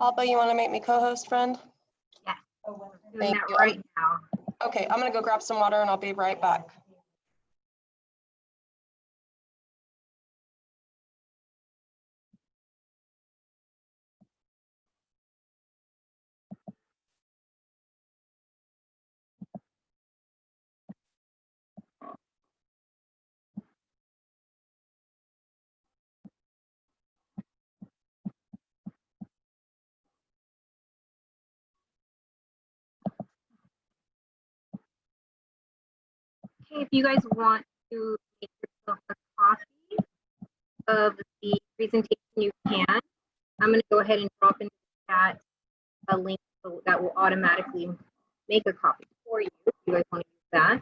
Alba, you want to make me co-host, friend? Yeah, doing Thank that you. right now. Okay, I'm gonna go grab some water and I'll be right back. Okay, if you guys want to make yourself a copy of the presentation, you can. I'm going to go ahead and drop in the chat a link that will automatically make a copy for you if you guys want to use that.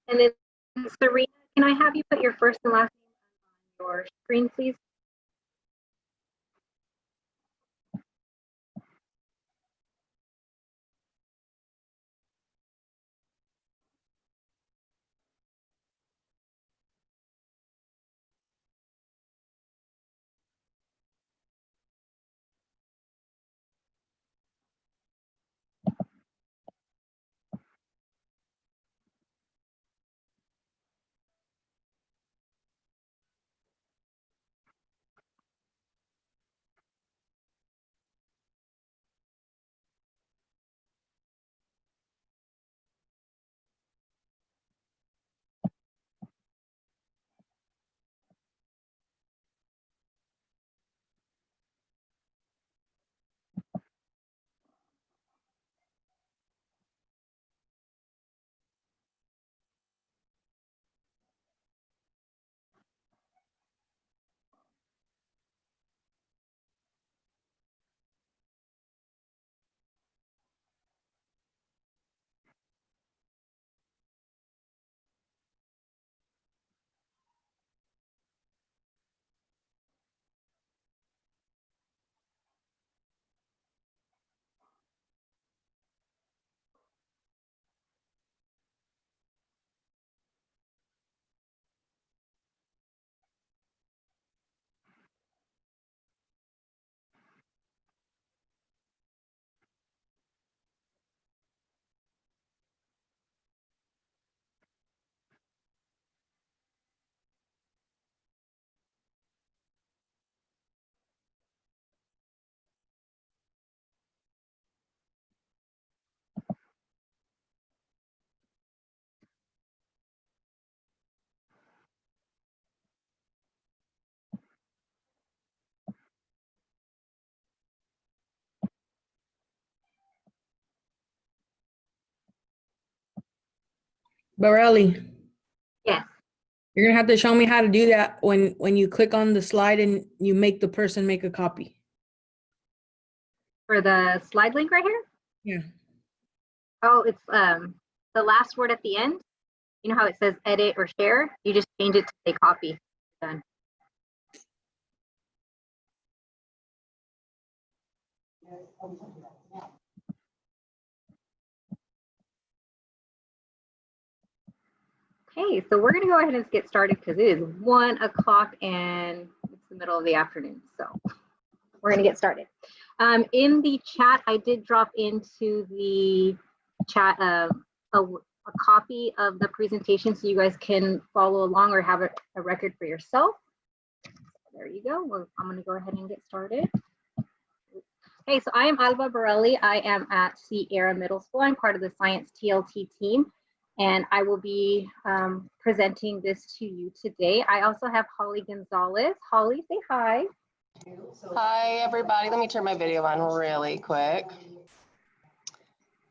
And then, Serena, can I have you put your first and last name on your screen, please? Borelli, Yes. you're gonna have to show me how to do that when you click on the slide and you make the person make a copy. For the slide link right here? Yeah. Oh, it's the last word at the end. You know how it says edit or share? You just change it to say copy. Done. Okay, so we're gonna go ahead and get started because it is 1 o'clock and it's the middle of the afternoon. So we're gonna get started. In the chat, I did drop into the chat a copy of the presentation so you guys can follow along or have a record for yourself. There you go. I'm gonna go ahead and get started. Hey, so I am Alba Borelli. I am at Sierra Middle School. I'm part of the Science TLT team, and I will be presenting this to you today. I also have Holly Gonzalez. Holly, say hi. Hi, everybody. Let me turn my video on really quick.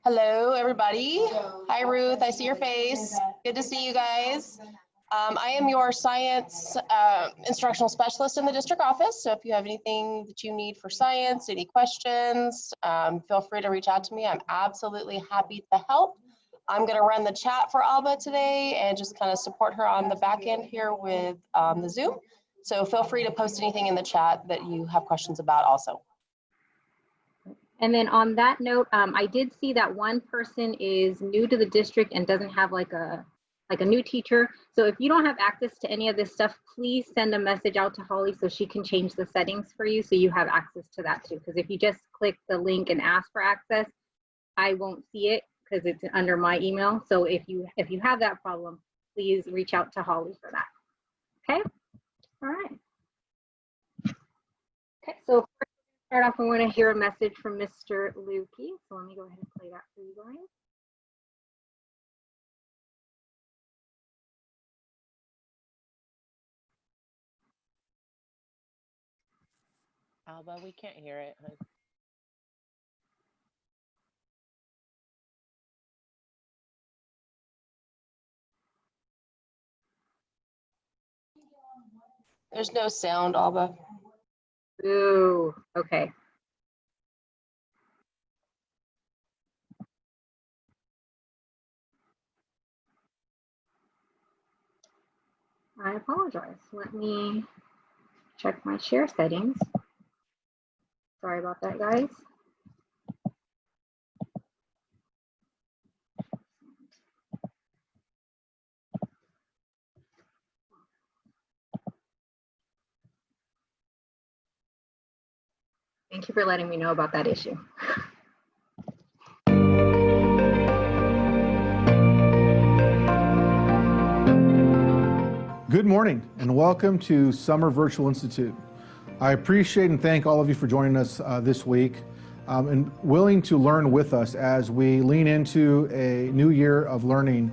Hello, everybody. Hi, Ruth. I see your face. Good to see you guys. I am your science instructional specialist in the district office. So if you have anything that you need for science, any questions, feel free to reach out to me. I'm absolutely happy to help. I'm going to run the chat for Alba today and just kind of support her on the back end here with the Zoom. So feel free to post anything in the chat that you have questions about also. And then on that note, I did see that one person is new to the district and doesn't have like a new teacher. So if you don't have access to any of this stuff, please send a message out to Holly so she can change the settings for you so you have access to that too. Because if you just click the link and ask for access, I won't see it because it's under my email. So if you have that problem, please reach out to Holly for that. Okay. All right. Okay. So first, start off, I want to hear a message from Mr. Lukey. So let me go ahead and play that for you guys. Alba, we can't hear it. There's no sound, Alba. Ooh, okay. I apologize. Let me check my share settings. Sorry about that, guys. Thank you for letting me know about that issue. Good morning and welcome to Summer Virtual Institute. I appreciate and thank all of you for joining us this week and willing to learn with us as we lean into a new year of learning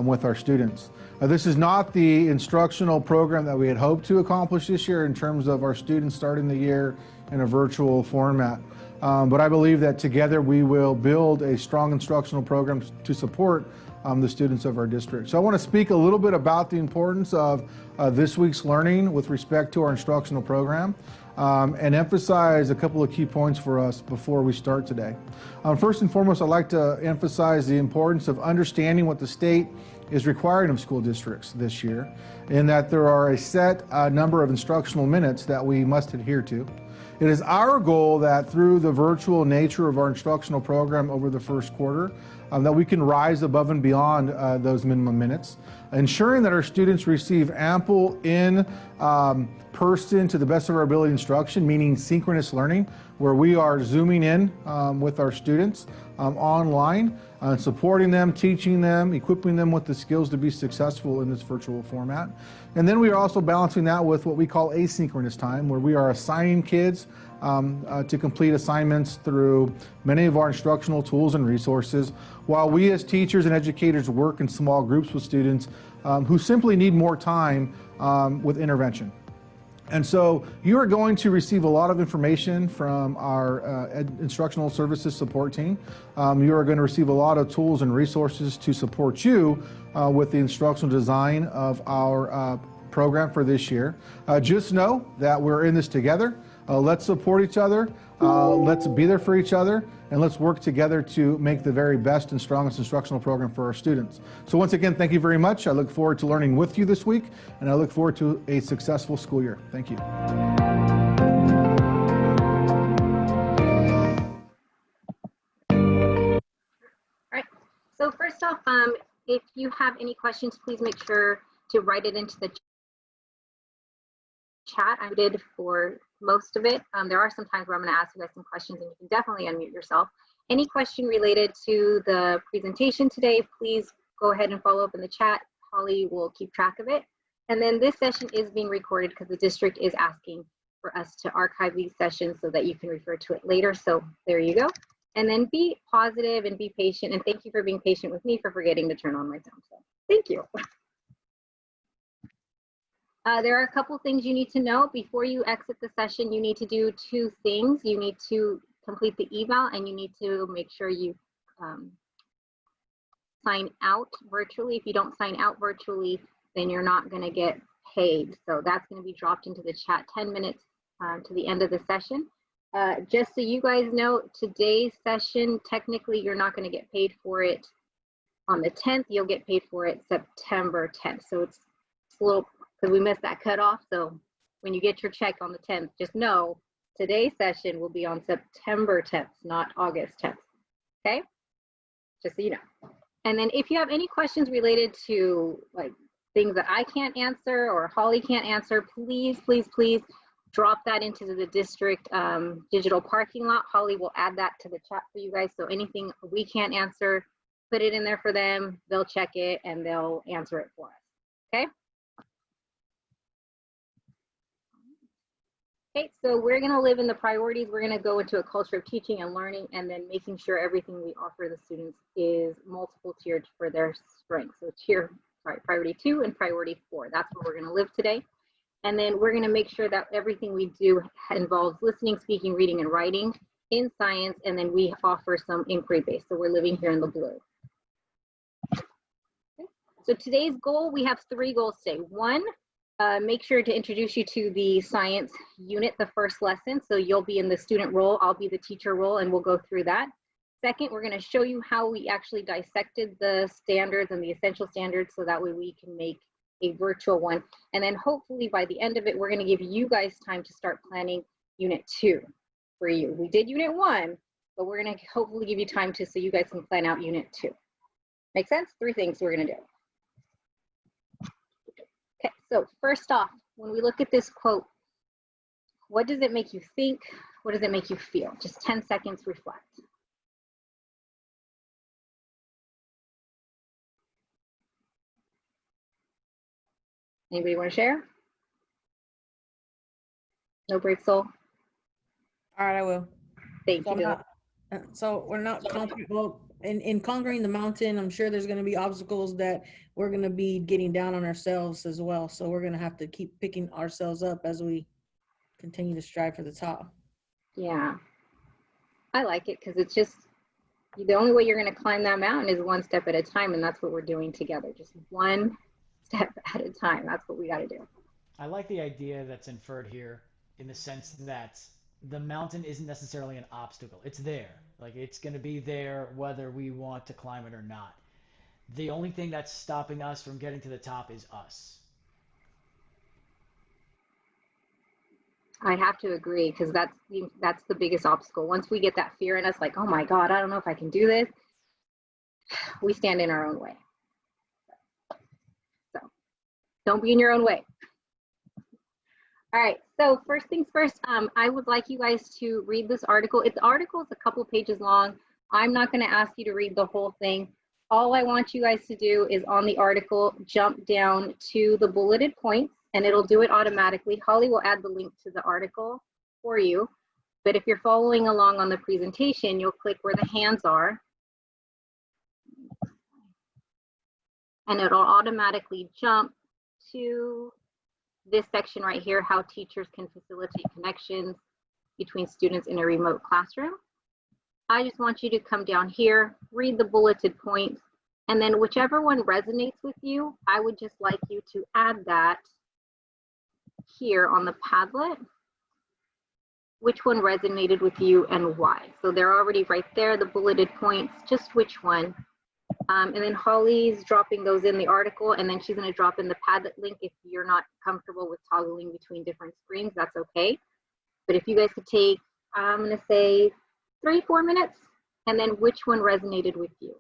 with our students. This is not the instructional program that we had hoped to accomplish this year in terms of our students starting the year in a virtual format. But I believe that together we will build a strong instructional program to support the students of our district. So I want to speak a little bit about the importance of this week's learning with respect to our instructional program and emphasize a couple of key points for us before we start today. First and foremost, I'd like to emphasize the importance of understanding what the state is requiring of school districts this year, in that there are a set number of instructional minutes that we must adhere to. It is our goal that through the virtual nature of our instructional program over the first quarter, that we can rise above and beyond those minimum minutes, ensuring that our students receive ample in-person to the best of our ability instruction, meaning synchronous learning, where we are zooming in with our students online, supporting them, teaching them, equipping them with the skills to be successful in this virtual format. And then we are also balancing that with what we call asynchronous time, where we are assigning kids to complete assignments through many of our instructional tools and resources, while we as teachers and educators work in small groups with students who simply need more time with intervention. And so you are going to receive a lot of information from our instructional services support team. You are going to receive a lot of tools and resources to support you with the instructional design of our program for this year. Just know that we're in this together. Let's support each other. Let's be there for each other. And let's work together to make the very best and strongest instructional program for our students. So once again, thank you very much. I look forward to learning with you this week, and I look forward to a successful school year. Thank you. All right. So first off, if you have any questions, please make sure to write it into the chat. I did for most of it. There are some times where I'm going to ask you guys some questions, and you can definitely unmute yourself. Any question related to the presentation today, please go ahead and follow up in the chat. Holly will keep track of it. And then this session is being recorded because the district is asking for us to archive these sessions so that you can refer to it later. So there you go. And then be positive and be patient. And thank you for being patient with me for forgetting to turn on my sound. So thank you. There are a couple things you need to know before you exit the session. You need to do two things. You need to complete the eval, and you need to make sure you sign out virtually. If you don't sign out virtually, then you're not going to get paid. So that's going to be dropped into the chat 10 minutes to the end of the session. Just so you guys know, today's session, technically you're not going to get paid for it on the 10th. You'll get paid for it September 10th. So it's a little, because we missed that cutoff. So when you get your check on the 10th, just know today's session will be on September 10th, not August 10th. Okay, just so you know. And then if you have any questions related to like things that I can't answer or Holly can't answer, please, please, please drop that into the district digital parking lot. Holly will add that to the chat for you guys. So anything we can't answer, put it in there for them. They'll check it and they'll answer it for us. Okay. Okay, so we're going to live in the priorities. We're going to go into a culture of teaching and learning, and then making sure everything we offer the students is multiple tiered for their strengths. So priority 2 and priority 4. That's where we're going to live today. And then we're going to make sure that everything we do involves listening, speaking, reading, and writing in science. And then we offer some inquiry based. So we're living here in the blue. Okay. So today's goal, we have 3 goals today. 1, make sure to introduce you to the science unit, the first lesson. So you'll be in the student role, I'll be the teacher role, and we'll go through that. 2nd, we're going to show you how we actually dissected the standards and the essential standards so that way we can make a virtual one. And then hopefully by the end of it, we're going to give you guys time to start planning unit 2 for you. We did unit 1, but we're going to hopefully give you time to so you guys can plan out unit 2. Make sense? 3 things we're going to do. Okay, so first off, when we look at this quote, what does it make you think? What does it make you feel? Just 10 seconds, reflect. Anybody want to share? No brave soul? All right, I will. Thank you, Dylan. So we're not conquering, well, in conquering the mountain, I'm sure there's going to be obstacles that we're going to be getting down on ourselves as well. So we're going to have to keep picking ourselves up as we continue to strive for the top. Yeah, I like it because it's just, the only way you're going to climb that mountain is 1 step at a time. And that's what we're doing together. Just 1 step at a time. That's what we got to do. I like the idea that's inferred here in the sense that the mountain isn't necessarily an obstacle. It's there. Like, it's going to be there whether we want to climb it or not. The only thing that's stopping us from getting to the top is us. I have to agree because that's the biggest obstacle. Once we get that fear in us, like, oh my God, I don't know if I can do this, we stand in our own way. So don't be in your own way. All right, so first things first, I would like you guys to read this article. The article is a couple pages long. I'm not going to ask you to read the whole thing. All I want you guys to do is on the article, jump down to the bulleted points, and it'll do it automatically. Holly will add the link to the article for you. But if you're following along on the presentation, you'll click where the hands are. And it'll automatically jump to this section right here, how teachers can facilitate connections between students in a remote classroom. I just want you to come down here, read the bulleted points, and then whichever one resonates with you, I would just like you to add that here on the Padlet. Which one resonated with you and why? So they're already right there, the bulleted points, just which one. And then Holly's dropping those in the article, and then she's going to drop in the Padlet link. If you're not comfortable with toggling between different screens, that's okay. But if you guys could take, I'm going to say 3-4 minutes, and then which one resonated with you.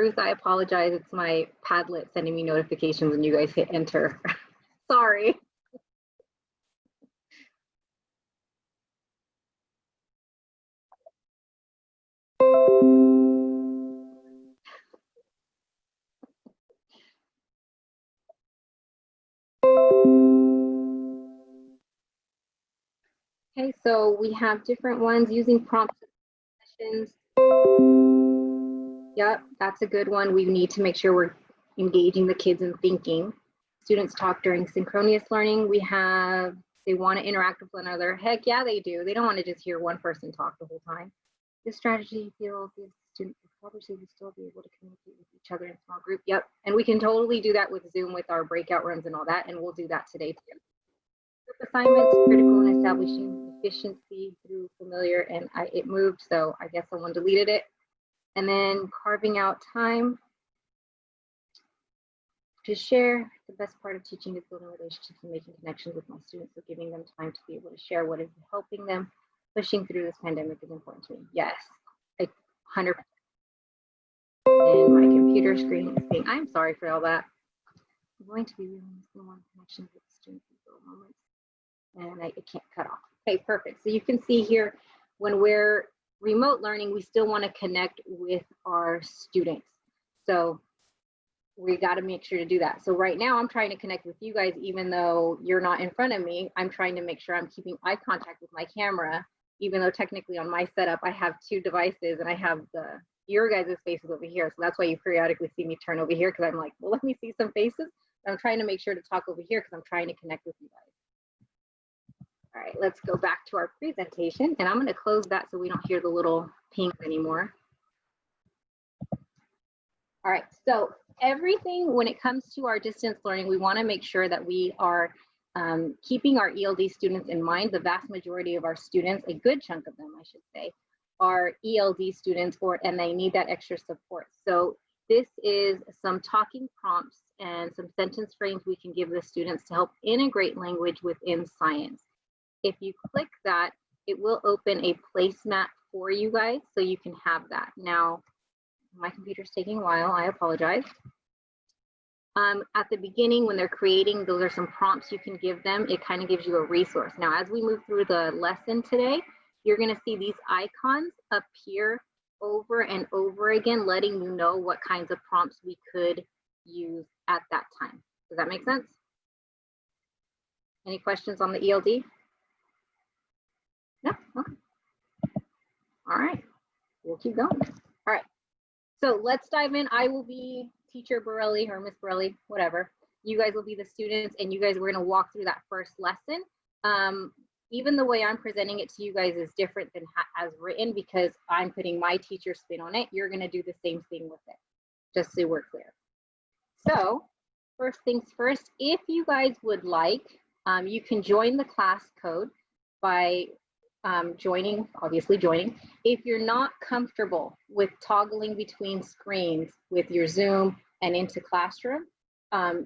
Ruth, I apologize. It's my Padlet sending me notifications when you guys hit enter. Sorry. Okay, so we have different ones using prompt sessions. Yep, that's a good one. We need to make sure we're engaging the kids in thinking. Students talk during synchronous learning. We have, they want to interact with one another. Heck yeah, they do. They don't want to just hear one person talk the whole time. This strategy feels the students will probably still be able to communicate with each other in small group. Yep, and we can totally do that with Zoom with our breakout rooms and all that, and we'll do that today too. Group assignments, critical in establishing efficiency through familiar, and it moved, so I guess someone deleted it. And then carving out time to share. The best part of teaching is building relationships and making connections with my students, so giving them time to be able to share what is helping them. Pushing through this pandemic is important to me. Yes, 100%. And my computer screen is saying, I'm sorry for all that. I'm going to be realizing more connections with students in little moments, and it can't cut off. Okay, perfect. So you can see here, when we're remote learning, we still want to connect with our students. So we got to make sure to do that. So right now I'm trying to connect with you guys, even though you're not in front of me. I'm trying to make sure I'm keeping eye contact with my camera, even though technically on my setup, I have 2 devices and I have your guys' faces over here. So that's why you periodically see me turn over here, because I'm like, well, let me see some faces. I'm trying to make sure to talk over here because I'm trying to connect with you guys. All right, let's go back to our presentation, and I'm going to close that so we don't hear the little pings anymore. All right, so everything when it comes to our distance learning, we want to make sure that we are keeping our ELD students in mind. The vast majority of our students, a good chunk of them, I should say, are ELD students, and they need that extra support. So this is some talking prompts and some sentence frames we can give the students to help integrate language within science. If you click that, it will open a placemat for you guys, so you can have that. Now, my computer's taking a while, I apologize. At the beginning, when they're creating, those are some prompts you can give them. It kind of gives you a resource. Now, as we move through the lesson today, you're gonna see these icons appear over and over again, letting you know what kinds of prompts we could use at that time. Does that make sense? Any questions on the ELD? No? Okay. All right, we'll keep going. All right, so let's dive in. I will be Teacher Borelli or Miss Borelli, whatever. You guys will be the students, and you guys, we're gonna walk through that first lesson. Even the way I'm presenting it to you guys is different than as written, because I'm putting my teacher spin on it. You're gonna do the same thing with it, just so we're clear. So first things first, if you guys would like, you can join the class code by obviously joining. If you're not comfortable with toggling between screens with your Zoom and into Classroom,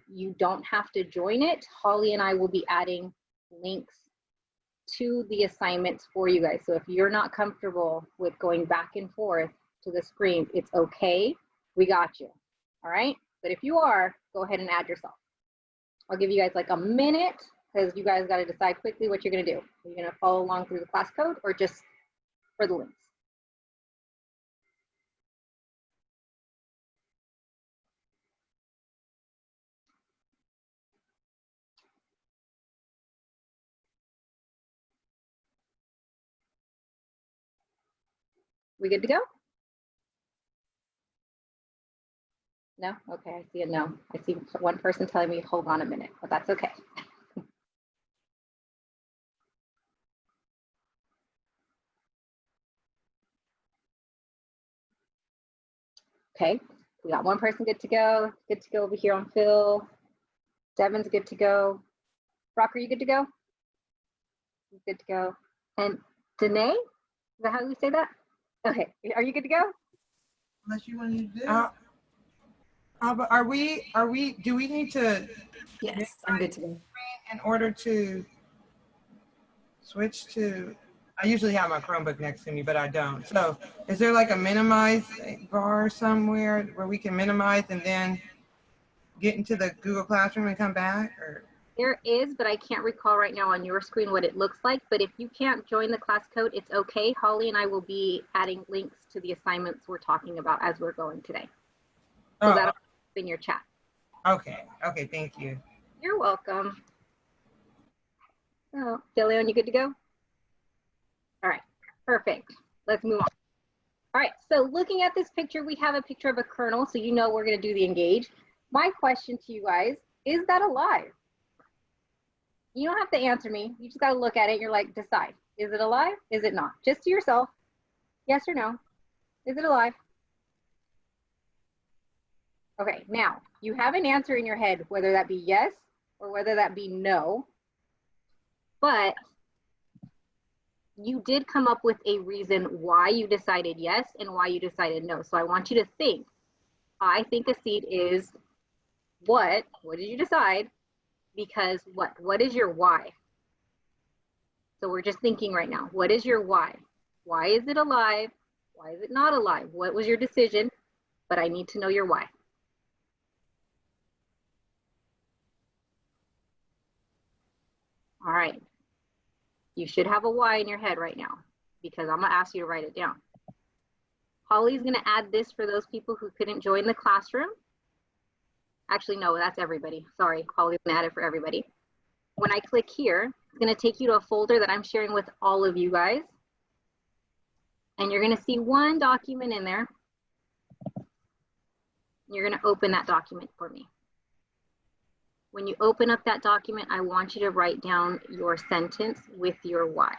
you don't have to join it. Holly and I will be adding links to the assignments for you guys. So if you're not comfortable with going back and forth to the screen, it's okay. We got you. All right. But if you are, go ahead and add yourself. I'll give you guys like a minute, because you guys got to decide quickly what you're going to do. Are you going to follow along through the class code or just for the links? We good to go? No? Okay, I see a no. I see one person telling me, hold on a minute, but that's okay. Okay, we got one person good to go. Good to go over here on Phil. Devin's good to go. Brock, are you good to go? Good to go. And Danae, is that how we say that? Okay, are you good to go? Unless you want to do. But do we need to? Yes, I'm good to go. In order to switch to I usually have my Chromebook next to me, but I don't. So is there like a minimize bar somewhere where we can minimize and then get into the Google Classroom and come back? Or There is, but I can't recall right now on your screen what it looks like. But if you can't join the class code, it's okay. Holly and I will be adding links to the assignments we're talking about as we're going today. So that'll be in your chat. Okay. Okay. Thank you. You're welcome. So, DeLeon, you good to go? All right, perfect. Let's move on. All right, so looking at this picture, we have a picture of a kernel, so you know we're going to do the engage. My question to you guys, is that alive? You don't have to answer me. You just got to look at it. You're like, decide. Is it alive? Is it not? Just to yourself. Yes or no? Is it alive? Okay, now you have an answer in your head, whether that be yes or whether that be no. But you did come up with a reason why you decided yes and why you decided no. So I want you to think. I think a seed is what? What did you decide? Because what? What is your why? So we're just thinking right now. What is your why? Why is it alive? Why is it not alive? What was your decision? But I need to know your why. All right. You should have a why in your head right now because I'm going to ask you to write it down. Holly's going to add this for those people who couldn't join the classroom. Actually, no, that's everybody. Sorry, Holly's going to add it for everybody. When I click here, it's going to take you to a folder that I'm sharing with all of you guys. And you're going to see one document in there. You're going to open that document for me. When you open up that document, I want you to write down your sentence with your why.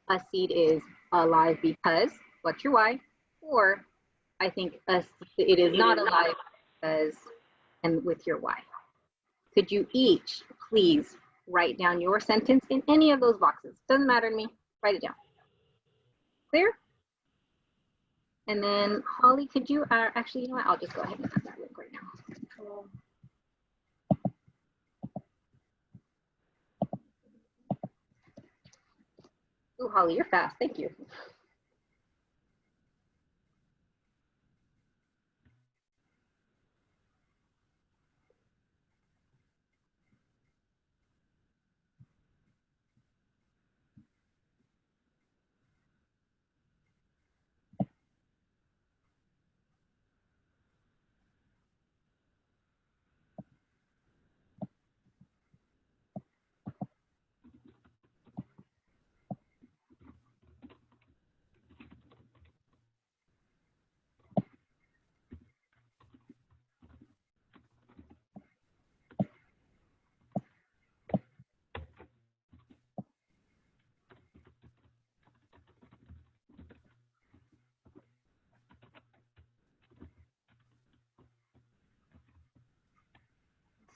A seed is alive because, what's your why? Or I think it is not alive because, and with your why. Could you each please write down your sentence in any of those boxes? Doesn't matter to me, write it down. Clear? And then Holly, could you, actually, you know what, I'll just go ahead and add that link right now. Oh, Holly, you're fast. Thank you.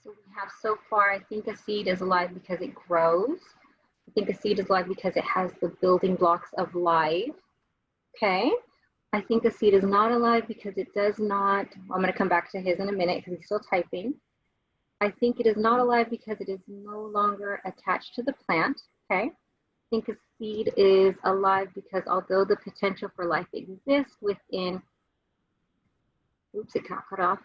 So we have so far, I think a seed is alive because it grows. I think a seed is alive because it has the building blocks of life. Okay. I think a seed is not alive because it does not, I'm going to come back to his in a minute because he's still typing. I think it is not alive because it is no longer attached to the plant. Okay. I think a seed is alive because although the potential for life exists within, oops, it got cut off.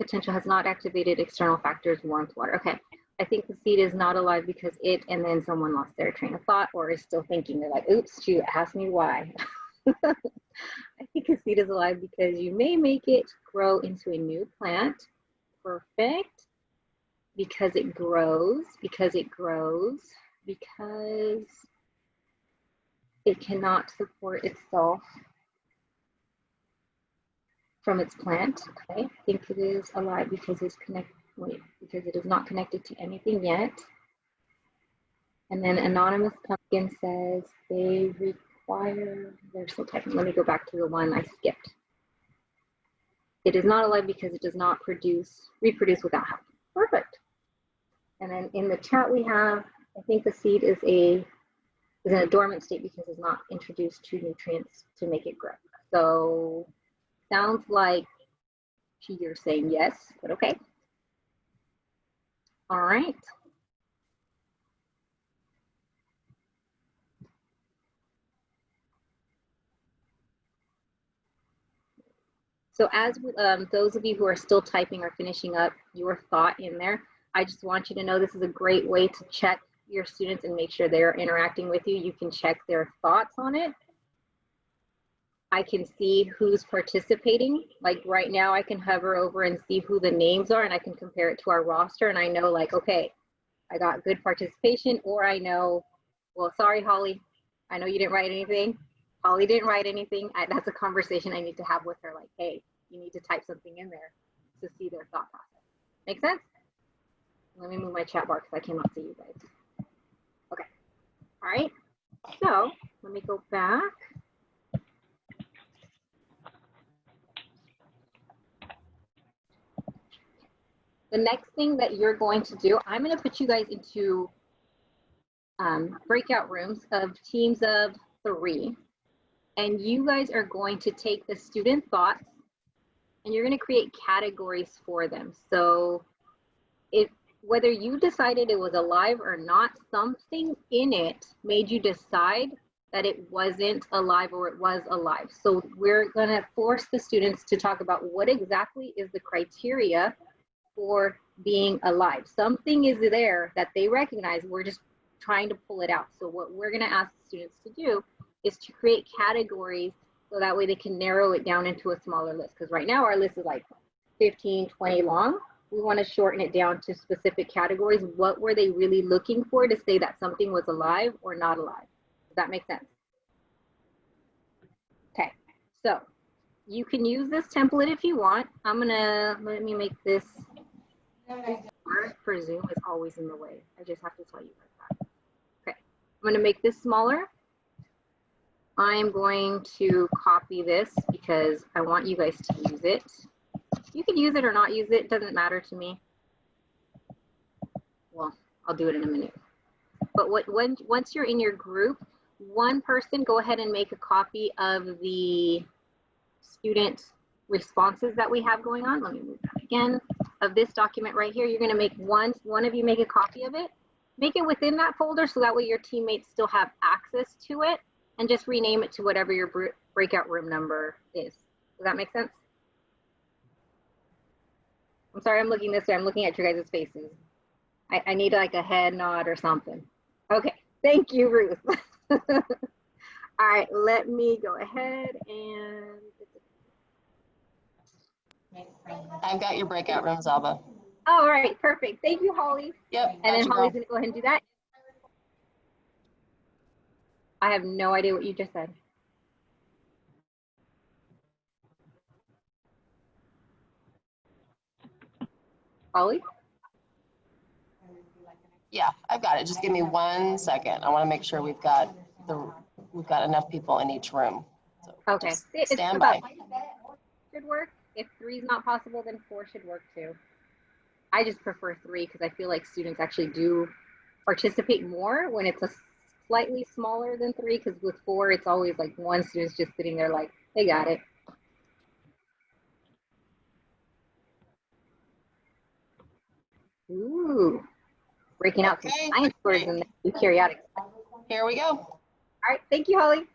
Potential has not activated external factors, warmth, water. Okay, I think the seed is not alive because it, and then someone lost their train of thought or is still thinking. They're like, oops, shoot, ask me why. I think a seed is alive because you may make it grow into a new plant. Perfect. Because it grows, because it grows, because it cannot support itself from its plant. Okay, I think it is alive because it's because it is not connected to anything yet. And then Anonymous Pumpkin says they require, they're still typing. Let me go back to the one I skipped. It is not alive because it does not reproduce without help. Perfect. And then in the chat we have, I think the seed is in a dormant state because it's not introduced to nutrients to make it grow. So sounds like you're saying yes, but okay. All right. So as those of you who are still typing or finishing up your thought in there, I just want you to know this is a great way to check your students and make sure they're interacting with you. You can check their thoughts on it. I can see who's participating. Like right now, I can hover over and see who the names are, and I can compare it to our roster, and I know like, okay, I got good participation, or I know, well, sorry, Holly, I know you didn't write anything. Holly didn't write anything. That's a conversation I need to have with her, like, hey, you need to type something in there to see their thought process. Make sense? Let me move my chat bar because I cannot see you guys. Okay, all right, so let me go back. The next thing that you're going to do, I'm going to put you guys into breakout rooms of teams of 3. And you guys are going to take the student thoughts and you're going to create categories for them. So whether you decided it was alive or not, something in it made you decide that it wasn't alive or it was alive. So we're going to force the students to talk about what exactly is the criteria for being alive. Something is there that they recognize. We're just trying to pull it out. So what we're going to ask the students to do is to create categories so that way they can narrow it down into a smaller list. Because right now our list is like 15, 20 long. We want to shorten it down to specific categories. What were they really looking for to say that something was alive or not alive? Does that make sense? Okay, so you can use this template if you want. Let me make this. For Zoom is always in the way. I just have to tell you guys that. Okay, I'm going to make this smaller. I'm going to copy this because I want you guys to use it. You can use it or not use it. It doesn't matter to me. Well, I'll do it in a minute. But once you're in your group, one person go ahead and make a copy of the student responses that we have going on. Let me move that again. Of this document right here, you're going to make one of you make a copy of it, make it within that folder so that way your teammates still have access to it, and just rename it to whatever your breakout room number is. Does that make sense? I'm sorry, I'm looking this way. I'm looking at your guys' faces. I need like a head nod or something. Okay, thank you, Ruth. All right, let me go ahead and. I've got your breakout rooms, Alba. Oh, all right, perfect. Thank you, Holly. Yep. And then gotcha, Holly's girl. gonna go ahead and do that. I have no idea what you just said. Holly? Yeah, I've got it. Just give me 1 second. I want to make sure we've got enough people in each room. So Okay. just It's stand by. about should work. If 3 is not possible, then 4 should work too. I just prefer 3 because I feel like students actually do participate more when it's a slightly smaller than 3, because with 4, it's always like one student's just sitting there like, they got it. Ooh, breaking out some Okay, science words in the eukaryotic. here we go. All right, thank you, Holly.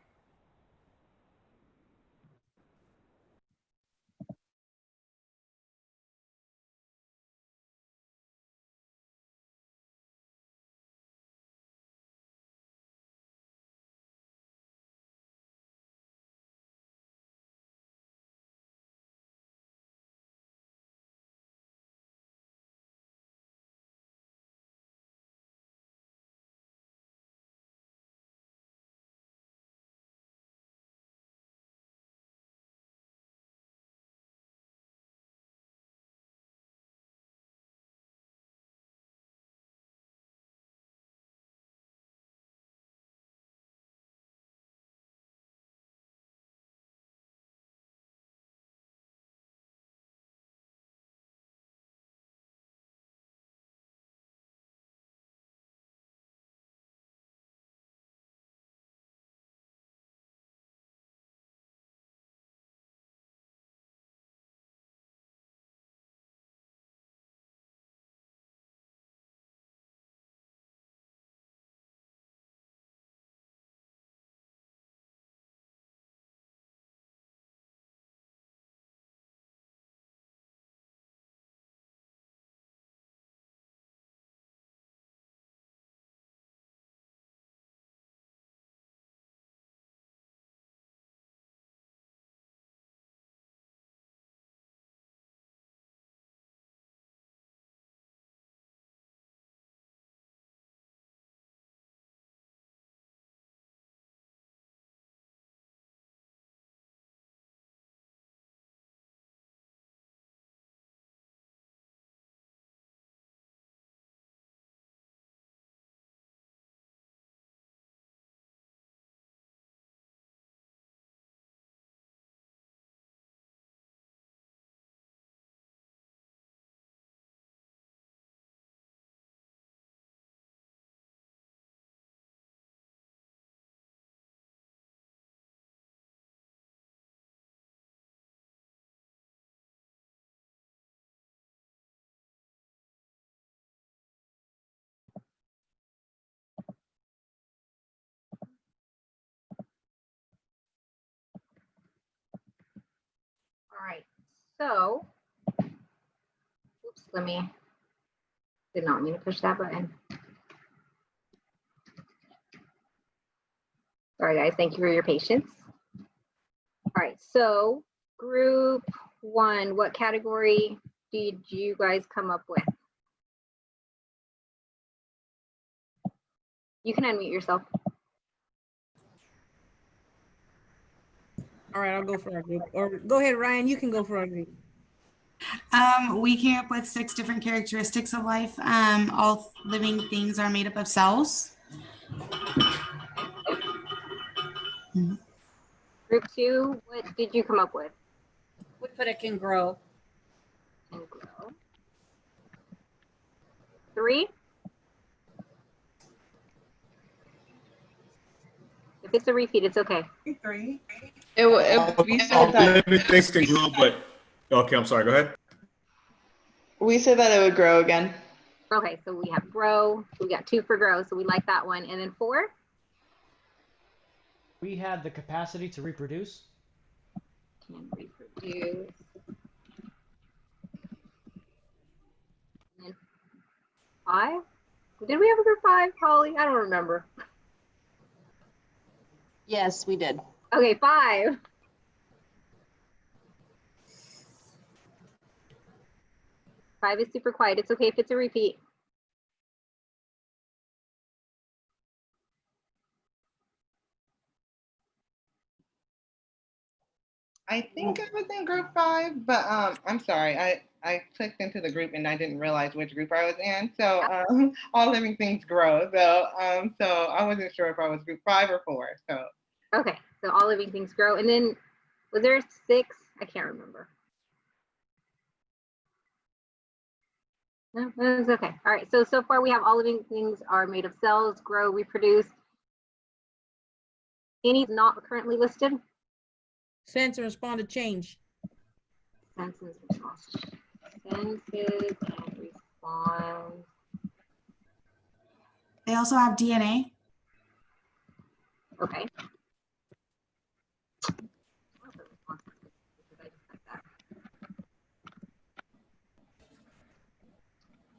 So, oops, did not mean to push that button. Sorry guys, thank you for your patience. All right, so group 1, what category did you guys come up with? You can unmute yourself. All right, I'll go for our group. Or go ahead, Ryan, you can go for our group. We came up with 6 different characteristics of life. All living things are made up of cells. Group 2, what did you come up with? We put it can grow. Can grow. 3? If it's a repeat, it's okay. 3. We said that Living things can grow, but okay, I'm sorry. Go ahead. we said that it would grow again. Okay, so we have grow. We got 2 for grow, so we like that one. And then 4? We had the capacity to reproduce. Can reproduce. And then 5? Did we have a group 5, Holly? I don't remember. Yes, we did. Okay, 5. Five is super quiet. It's okay if it's a repeat. I think I was in group 5, but I'm sorry. I clicked into the group and I didn't realize which group I was in. So all living things grow. So I wasn't sure if I was group 5 or 4. So Okay, so all living things grow. And then was there 6? I can't remember. No, it's okay. All right, so far we have all living things are made of cells, grow, reproduce. Any not currently listed? Sense and respond to change. Senses and respond. They also have DNA. Okay.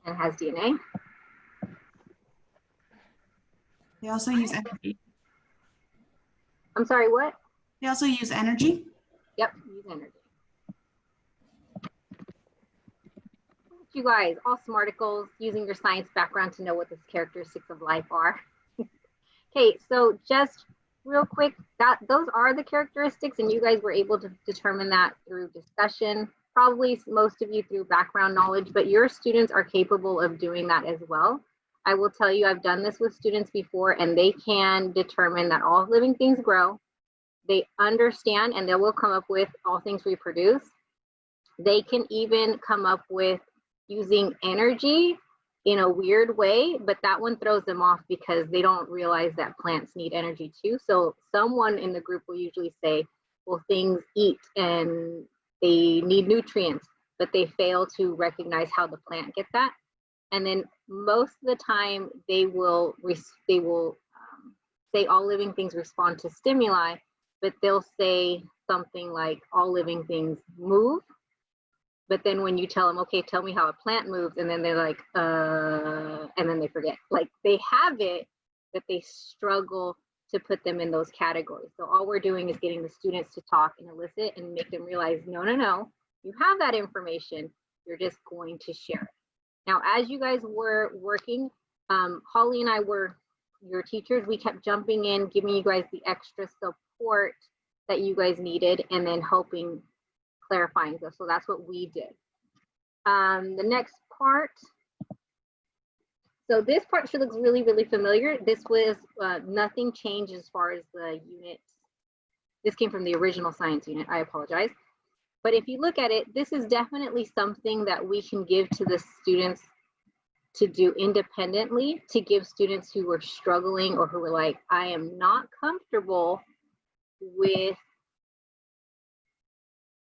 And has DNA. They also use energy. I'm sorry, what? They also use energy. Yep, use energy. You guys, all smarticles, using your science background to know what the characteristics of life are. Okay, so just real quick, those are the characteristics, and you guys were able to determine that through discussion, probably most of you through background knowledge, but your students are capable of doing that as well. I will tell you, I've done this with students before, and they can determine that all living things grow. They understand, and they will come up with all things reproduce. They can even come up with using energy in a weird way, but that one throws them off because they don't realize that plants need energy too. So someone in the group will usually say, well, things eat and they need nutrients, but they fail to recognize how the plant gets that. And then most of the time they will say all living things respond to stimuli, but they'll say something like all living things move. But then when you tell them, okay, tell me how a plant moves, and then they're like, and then they forget. Like they have it, but they struggle to put them in those categories. So all we're doing is getting the students to talk and elicit and make them realize, no, you have that information. You're just going to share it. Now, as you guys were working, Holly and I were your teachers. We kept jumping in, giving you guys the extra support that you guys needed, and then helping clarifying this. So that's what we did. The next part. So this part should look really, really familiar. This was nothing changed as far as the unit. This came from the original science unit. I apologize. But if you look at it, this is definitely something that we can give to the students to do independently, to give students who were struggling or who were like, I am not comfortable with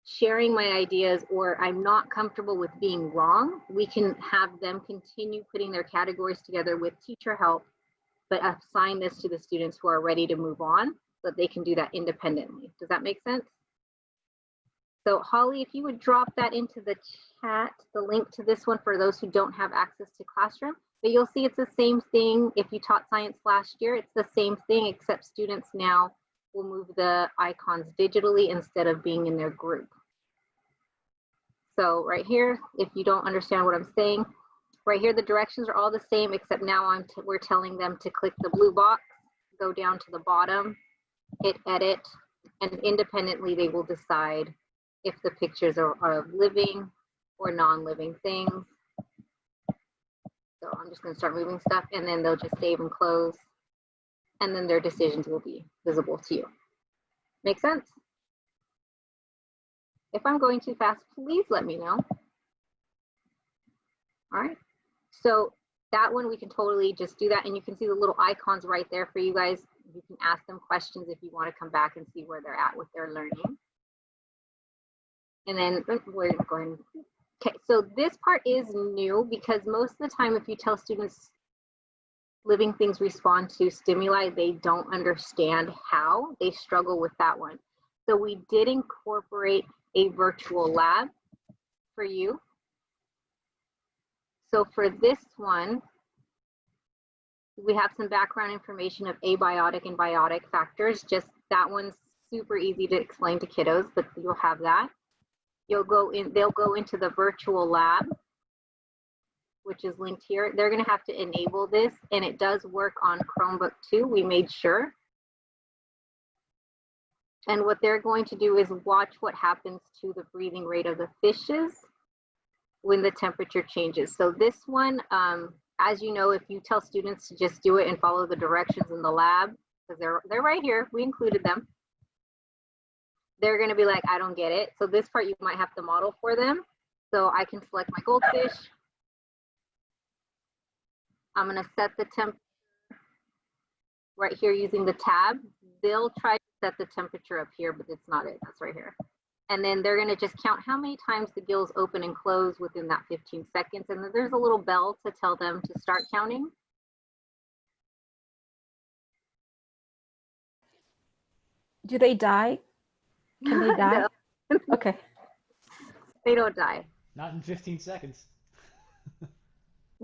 sharing my ideas, or I'm not comfortable with being wrong. We can have them continue putting their categories together with teacher help, but assign this to the students who are ready to move on so that they can do that independently. Does that make sense? So Holly, if you would drop that into the chat, the link to this one for those who don't have access to Classroom. But you'll see it's the same thing. If you taught science last year, it's the same thing, except students now will move the icons digitally instead of being in their group. So right here, if you don't understand what I'm saying, right here, the directions are all the same, except now we're telling them to click the blue box, go down to the bottom, hit edit, and independently they will decide if the pictures are of living or non-living things. So I'm just going to start moving stuff, and then they'll just save and close, and then their decisions will be visible to you. Make sense? If I'm going too fast, please let me know. All right. So that one, we can totally just do that, and you can see the little icons right there for you guys. You can ask them questions if you want to come back and see where they're at with their learning. And then we're going. Okay, so this part is new because most of the time, if you tell students living things respond to stimuli, they don't understand how. They struggle with that one. So we did incorporate a virtual lab for you. So for this one, we have some background information of abiotic and biotic factors. Just that one's super easy to explain to kiddos, but you'll have that. You'll go in, they'll go into the virtual lab, which is linked here. They're going to have to enable this, and it does work on Chromebook too. We made sure. And what they're going to do is watch what happens to the breathing rate of the fishes when the temperature changes. So this one, as you know, if you tell students to just do it and follow the directions in the lab, because they're right here, we included them. They're going to be like, I don't get it. So this part you might have to model for them. So I can select my goldfish. I'm going to set the temp right here using the tab. They'll try to set the temperature up here, but it's not it. That's right here. And then they're going to just count how many times the gills open and close within that 15 seconds. And then there's a little bell to tell them to start counting. Do they die? Can they die? No. Okay. They don't die. Not in 15 seconds.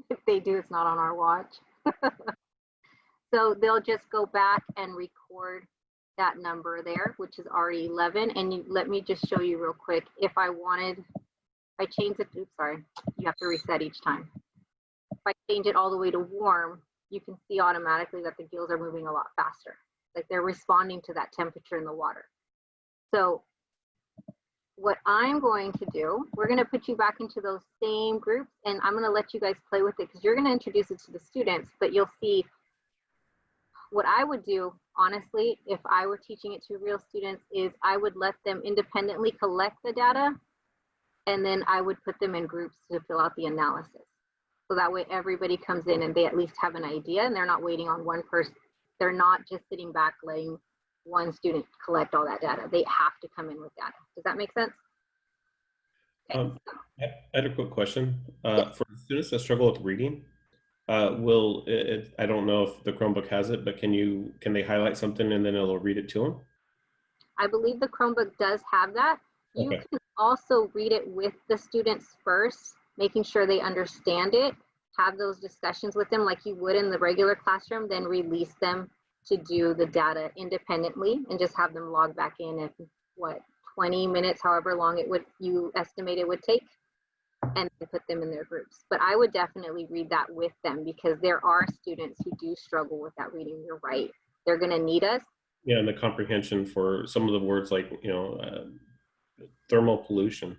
If they do, it's not on our watch. So they'll just go back and record that number there, which is already 11. And let me just show you real quick. If I wanted, I change it, oops, sorry, you have to reset each time. If I change it all the way to warm, you can see automatically that the gills are moving a lot faster. Like they're responding to that temperature in the water. So what I'm going to do, we're going to put you back into those same groups, and I'm going to let you guys play with it because you're going to introduce it to the students, but you'll see what I would do, honestly, if I were teaching it to real students, is I would let them independently collect the data, and then I would put them in groups to fill out the analysis. So that way everybody comes in and they at least have an idea, and they're not waiting on one person. They're not just sitting back letting one student collect all that data. They have to come in with data. Does that make sense? Okay. I had a quick question. For students that struggle with reading, I don't know if the Chromebook has it, but can they highlight something and then it'll read it to them? I believe the Chromebook does have that. You Okay. can also read it with the students first, making sure they understand it, have those discussions with them like you would in the regular classroom, then release them to do the data independently and just have them log back in at what, 20 minutes, however long you estimate it would take, and put them in their groups. But I would definitely read that with them because there are students who do struggle with that reading. You're right. They're going to need us. Yeah, and the comprehension for some of the words like, thermal pollution.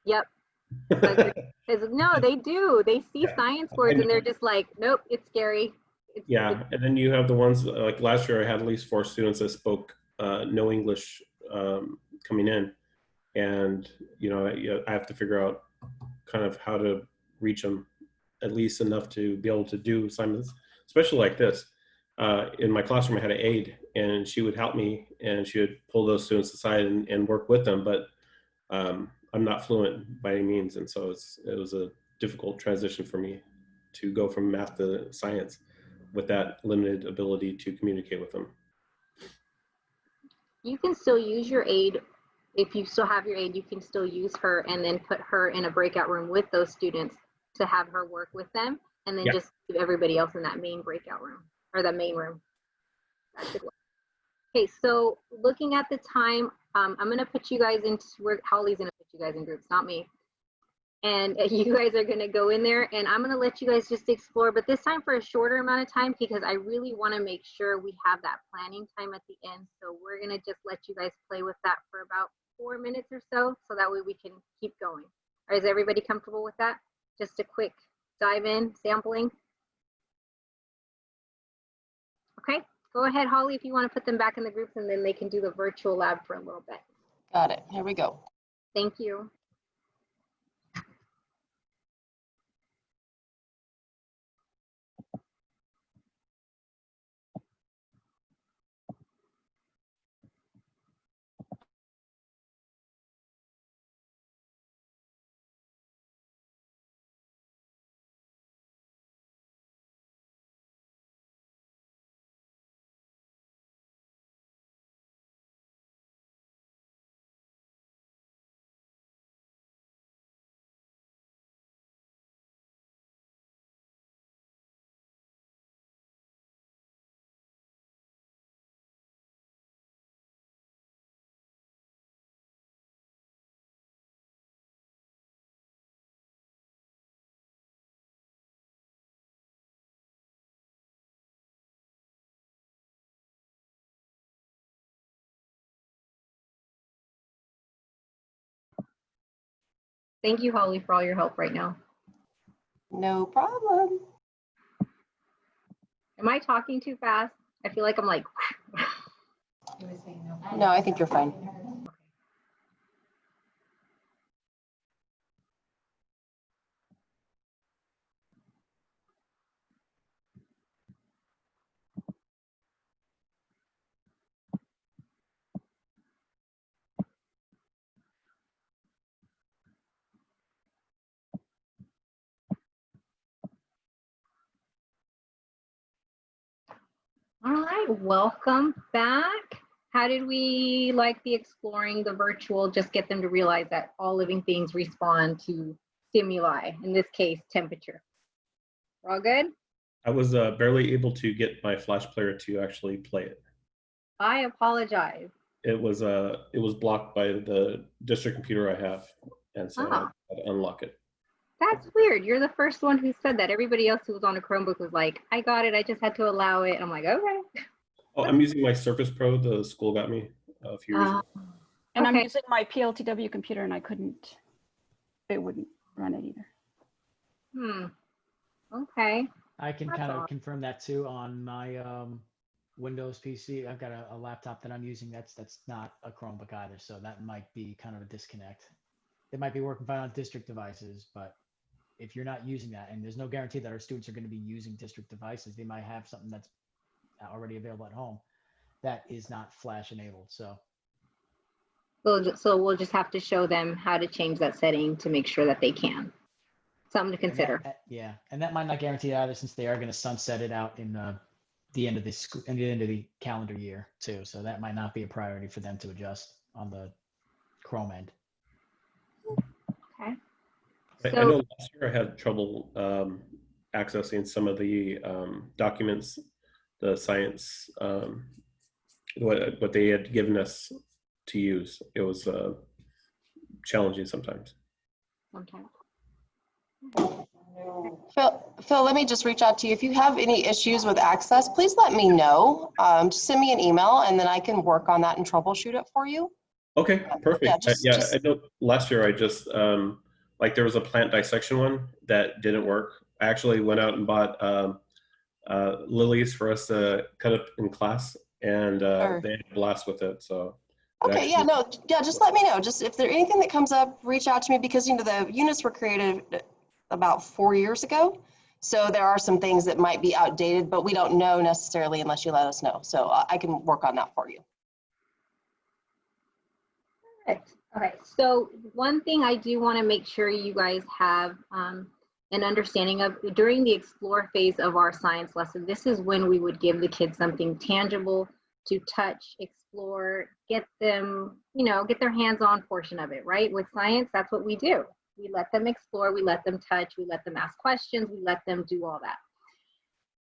Yep. No, they do. They see science words and they're just like, nope, it's scary. Yeah, and then you have the ones like last year I had at least 4 students that spoke no English coming in, and I have to figure out kind of how to reach them at least enough to be able to do assignments, especially like this. In my classroom I had an aide, and she would help me, and she would pull those students aside and work with them, but I'm not fluent by any means, and so it was a difficult transition for me to go from math to science with that limited ability to communicate with them. You can still use your aid if you still have your aide, you can still use her and then put her in a breakout room with those students to have her work with them, and then just leave everybody else in that main breakout room or the main room. That should work. Okay, so looking at the time, I'm going to put you guys into where Holly's going to put you guys in groups, not me. And you guys are going to go in there, and I'm going to let you guys just explore, but this time for a shorter amount of time, because I really want to make sure we have that planning time at the end. So we're going to just let you guys play with that for about 4 minutes or so that way we can keep going. All right, is everybody comfortable with that? Just a quick dive in, sampling. Okay, go ahead, Holly, if you want to put them back in the groups, and then they can do the virtual lab for a little bit. Got it. Here we go. Thank you. Thank you, Holly, for all your help right now. No problem. Am I talking too fast? I feel like I'm like. No, I think you're fine. All right, welcome back. How did we like the exploring the virtual? Just get them to realize that all living things respond to stimuli, in this case, temperature. We're all good? I was barely able to get my Flash player to actually play it. I apologize. It was blocked by the district computer I have, and so I had to unlock it. That's weird. You're the first one who said that. Everybody else who was on a Chromebook was like, I got it. I just had to allow it. I'm like, okay. Oh, I'm using my Surface Pro the school got me a few years ago. And I'm using my PLTW computer, and it wouldn't run it either. Okay. I can kind of confirm that too on my Windows PC. I've got a laptop that I'm using that's not a Chromebook either, so that might be kind of a disconnect. It might be working fine on district devices, but if you're not using that, and there's no guarantee that our students are going to be using district devices, they might have something that's already available at home that is not Flash enabled. So we'll just have to show them how to change that setting to make sure that they can. Something to consider. And that might not guarantee either, since they are going to sunset it out in the end of the calendar year too. So that might not be a priority for them to adjust on the Chrome end. Okay. I know last year I had trouble accessing some of the documents, the science, what they had given us to use. It was challenging sometimes. Phil, let me just reach out to you. If you have any issues with access, please let me know. Just send me an email, and then I can work on that and troubleshoot it for you. Okay, perfect. Yeah, I know last year I just, like there was a plant dissection one that didn't work. I actually went out and bought lilies for us to cut up in class, and they had a blast with it. So okay, just let me know. Just if there's anything that comes up, reach out to me, because the units were created about 4 years ago. So there are some things that might be outdated, but we don't know necessarily unless you let us know. So I can work on that for you. Okay, so one thing I do want to make sure you guys have an understanding of, during the explore phase of our science lesson, this is when we would give the kids something tangible to touch, explore, get them, get their hands-on portion of it, right? With science, that's what we do. We let them explore, we let them touch, we let them ask questions, we let them do all that.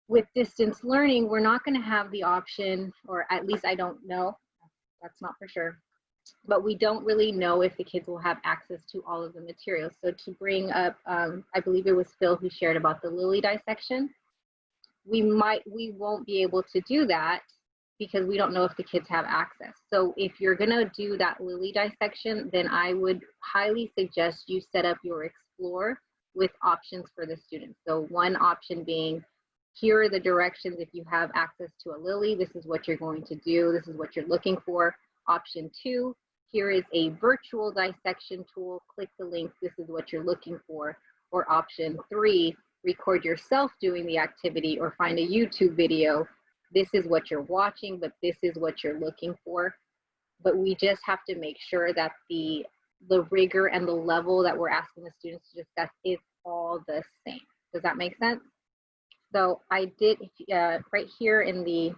With distance learning, we're not going to have the option, or at least I don't know, that's not for sure, but we don't really know if the kids will have access to all of the materials. So to bring up, I believe it was Phil who shared about the lily dissection. We won't be able to do that because we don't know if the kids have access. So if you're gonna do that lily dissection, then I would highly suggest you set up your Explore with options for the students. So one option being, here are the directions. If you have access to a lily, this is what you're going to do. This is what you're looking for. Option 2, here is a virtual dissection tool. Click the link. This is what you're looking for. Or option 3, record yourself doing the activity or find a YouTube video. This is what you're watching, but this is what you're looking for. But we just have to make sure that the rigor and the level that we're asking the students to discuss is all the same. Does that make sense? So I did, right here in the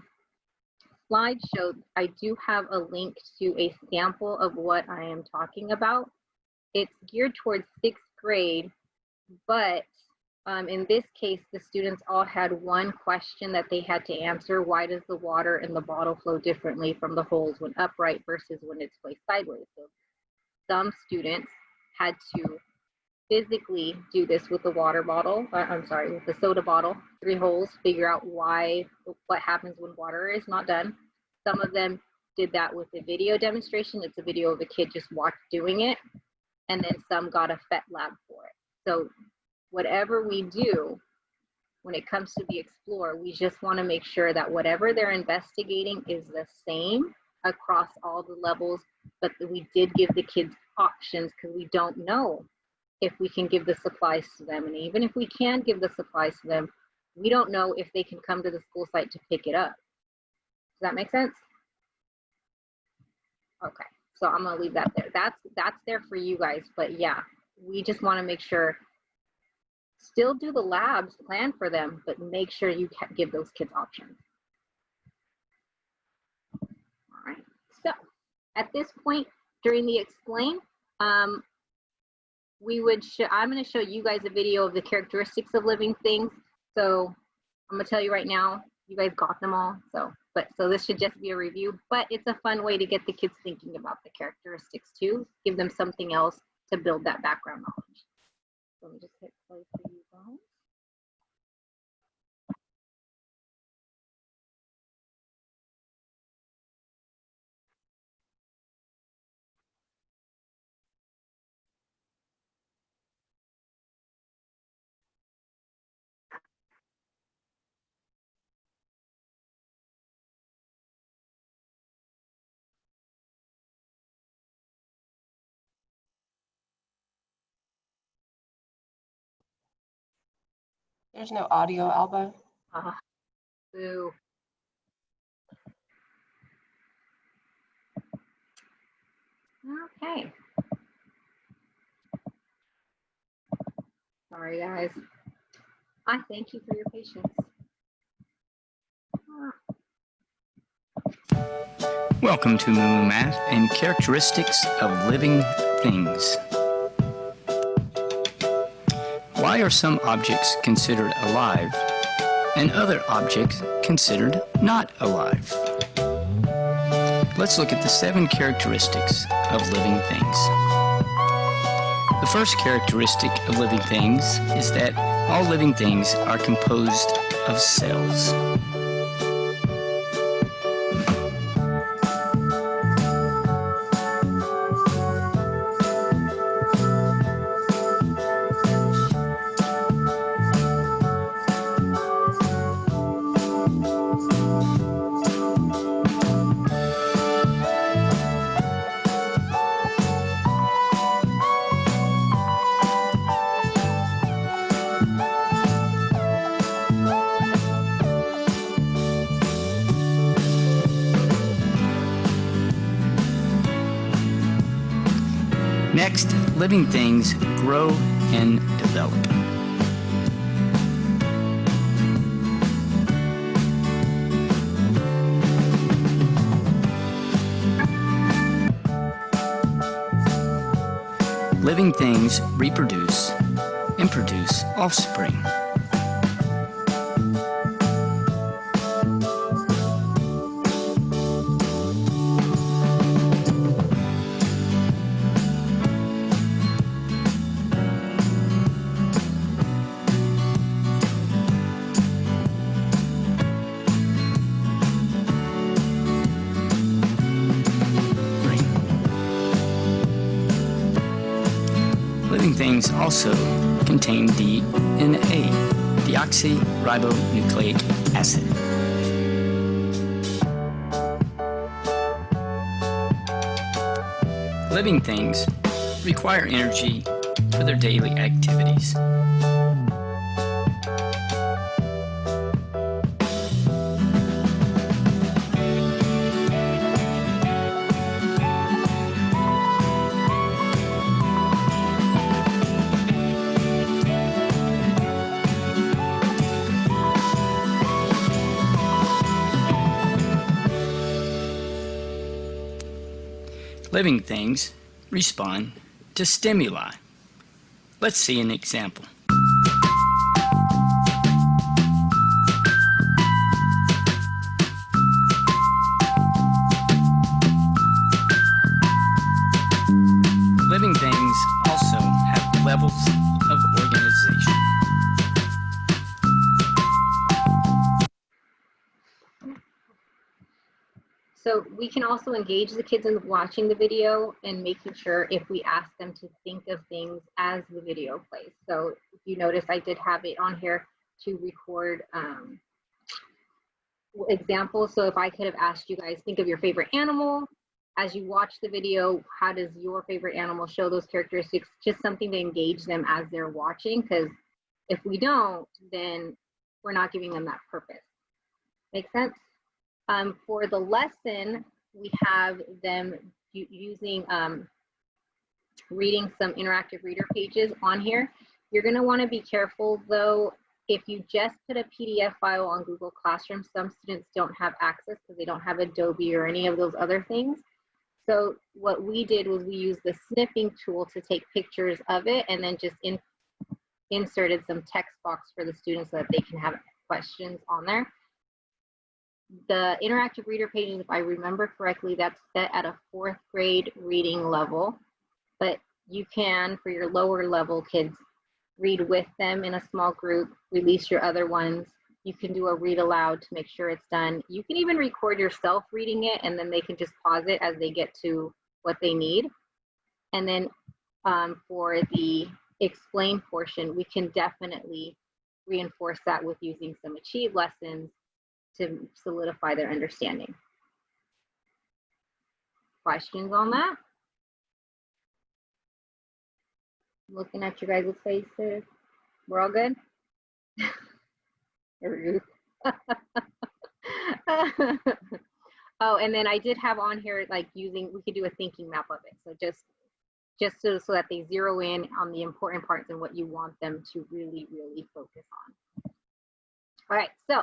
slideshow, I do have a link to a sample of what I am talking about. It's geared towards 6th grade, but in this case, the students all had one question that they had to answer. Why does the water in the bottle flow differently from the holes when upright versus when it's placed sideways? So some students had to physically do this with the water bottle, with the soda bottle, 3 holes, figure out what happens when water is not done. Some of them did that with a video demonstration. It's a video of a kid just doing it. And then some got a PhET lab for it. So whatever we do, when it comes to the Explore, we just want to make sure that whatever they're investigating is the same across all the levels, but we did give the kids options because we don't know if we can give the supplies to them. And even if we can give the supplies to them, we don't know if they can come to the school site to pick it up. Does that make sense? Okay, so I'm gonna leave that there. That's there for you guys, but yeah, we just wanna make sure, still do the labs, plan for them, but make sure you give those kids options. All right, so at this point during the explain, I'm going to show you guys a video of the characteristics of living things. So I'm going to tell you right now, you guys got them all. So this should just be a review, but it's a fun way to get the kids thinking about the characteristics too. Give them something else to build that background knowledge. So let me just hit play for you guys. There's no audio, Alba. Boo. Okay. Sorry, guys. I thank you for your patience. Welcome to Moo Math and Characteristics of Living Things. Why are some objects considered alive and other objects considered not alive? Let's look at the 7 characteristics of living things. The first characteristic of living things is that all living things are composed of cells. Next, living things grow and develop. living things reproduce and produce offspring. Living things also contain DNA, deoxyribonucleic acid. Living things require energy for their daily activities. Living things respond to stimuli. Let's see an example. Living things also have levels of organization. So we can also engage the kids in watching the video and making sure if we ask them to think of things as the video plays. So if you notice, I did have it on here to record examples. So if I could have asked you guys, think of your favorite animal. As you watch the video, how does your favorite animal show those characteristics? Just something to engage them as they're watching, because if we don't, then we're not giving them that purpose. Make sense? For the lesson, we have them using reading some interactive reader pages on here. You're going to want to be careful though. If you just put a PDF file on Google Classroom, some students don't have access because they don't have Adobe or any of those other things. So what we did was we used the snipping tool to take pictures of it and then just inserted some text box for the students so that they can have questions on there. The interactive reader pages, if I remember correctly, that's set at a 4th grade reading level, but you can, for your lower level kids, read with them in a small group, release your other ones. You can do a read aloud to make sure it's done. You can even record yourself reading it and then they can just pause it as they get to what they need. And then for the explain portion, we can definitely reinforce that with using some achieve lessons to solidify their understanding. Questions on that? Looking at you guys' faces. We're all good? Oh, and then I did have on here like using, we could do a thinking map of it. So just so that they zero in on the important parts and what you want them to really, really focus on. All right, so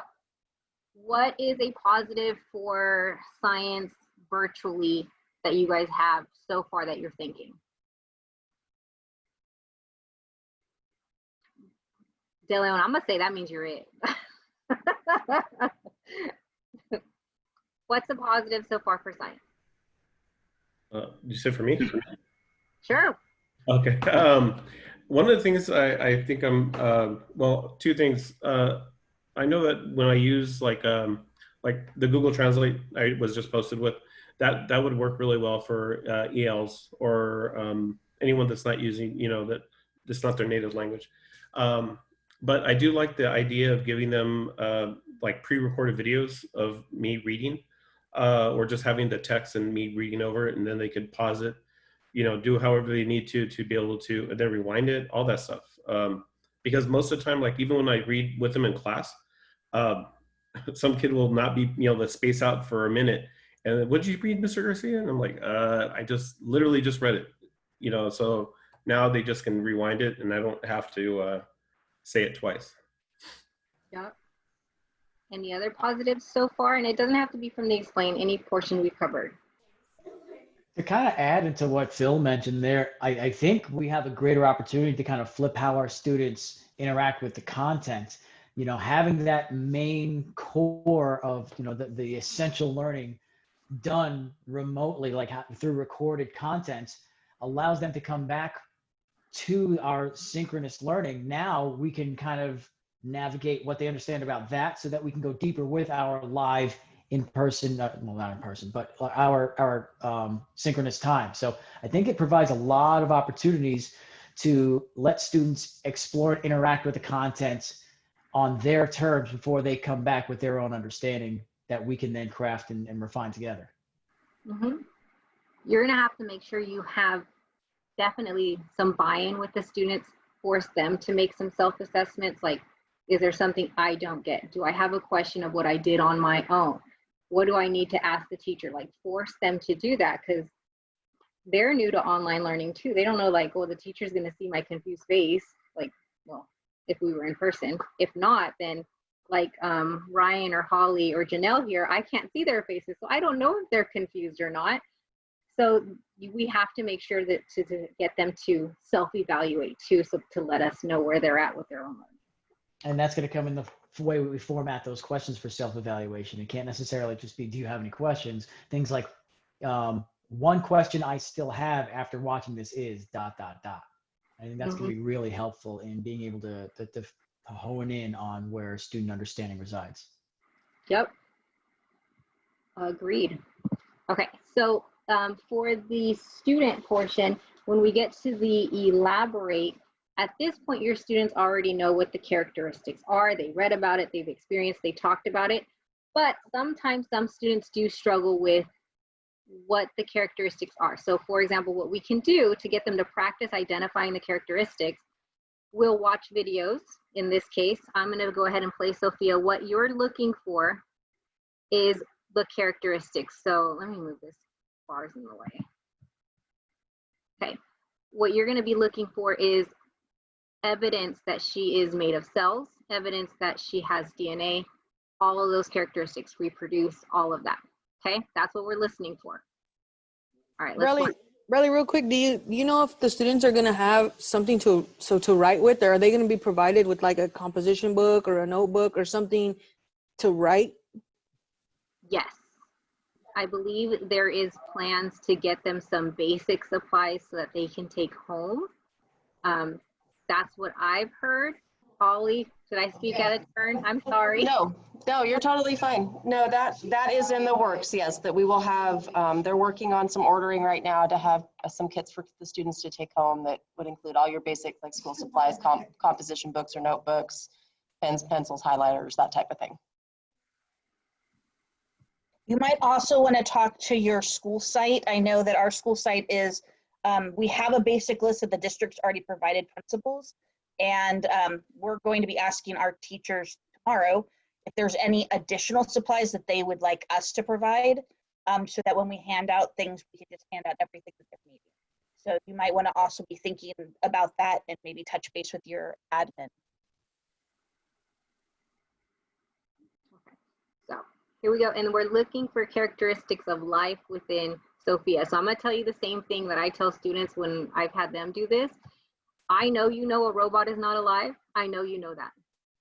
what is a positive for science virtually that you guys have so far that you're thinking? DeLeon, I'm gonna say that means you're it. What's a positive so far for science? You said for me? Sure. Okay. One of the things I think well, two things. I know that when I use like the Google Translate I was just posted with, that would work really well for ELs or anyone that's not using, that's not their native language. But I do like the idea of giving them like pre-recorded videos of me reading or just having the text and me reading over it, and then they could pause it, do however they need to be able to, and then rewind it, all that stuff. Because most of the time, like even when I read with them in class, some kid will not be, to space out for a minute. And what did you read, Mr. Garcia? And I'm like, I just literally just read it, so now they just can rewind it and I don't have to say it twice. Yeah. Any other positives so far? And it doesn't have to be from the explain, any portion we covered. To kind of add into what Phil mentioned there, I think we have a greater opportunity to kind of flip how our students interact with the content. You know, having that main core of, you know, the essential learning done remotely, like through recorded content, allows them to come back to our synchronous learning. Now we can kind of navigate what they understand about that so that we can go deeper with our live in-person, well, not in person, but our synchronous time. So I think it provides a lot of opportunities to let students explore and interact with the content on their terms before they come back with their own understanding that we can then craft and refine together. Mm-hmm. You're gonna have to make sure you have definitely some buy-in with the students, force them to make some self-assessments, like, is there something I don't get? Do I have a question of what I did on my own? What do I need to ask the teacher? Like, force them to do that, because they're new to online learning too. They don't know, like, well, the teacher's gonna see my confused face. Like, well, if we were in person. If not, then like Ryan or Holly or Janelle here, I can't see their faces, so I don't know if they're confused or not. So we have to make sure that to get them to self-evaluate too, so to let us know where they're at with their own learning. And that's going to come in the way we format those questions for self-evaluation. It can't necessarily just be, do you have any questions? Things like, one question I still have after watching this is ... I think that's going to be really helpful in being able to hone in on where student understanding resides. Yep. Agreed. Okay, so for the student portion, when we get to the elaborate, at this point, your students already know what the characteristics are. They read about it, they've experienced, they talked about it, but sometimes some students do struggle with what the characteristics are. So for example, what we can do to get them to practice identifying the characteristics, we'll watch videos. In this case, I'm going to go ahead and play Sophia. What you're looking for is the characteristics. So let me move this bars in the way. Okay, what you're going to be looking for is evidence that she is made of cells, evidence that she has DNA, all of those characteristics, reproduce, all of that. Okay, that's what we're listening for. All right, let's Bradley, real quick, do you know if the students are gonna have something to write with, or are they gonna be provided with like a composition book or a notebook or something to write? Yes, I believe there is plans to get them some basic supplies so that they can take home. That's what I've heard. Holly, did I speak out of turn? I'm sorry. No, you're totally fine. No, that is in the works. Yes, that we will have, they're working on some ordering right now to have some kits for the students to take home that would include all your basic like school supplies, composition books or notebooks, pens, pencils, highlighters, that type of thing. You might also want to talk to your school site. I know that our school site is, we have a basic list of the district's already provided principals, and we're going to be asking our teachers tomorrow if there's any additional supplies that they would like us to provide, so that when we hand out things, we can just hand out everything that they're needing. So you might want to also be thinking about that and maybe touch base with your admin. Okay, so here we go. And we're looking for characteristics of life within Sofia. So I'm going to tell you the same thing that I tell students when I've had them do this. I know you know a robot is not alive. I know you know that.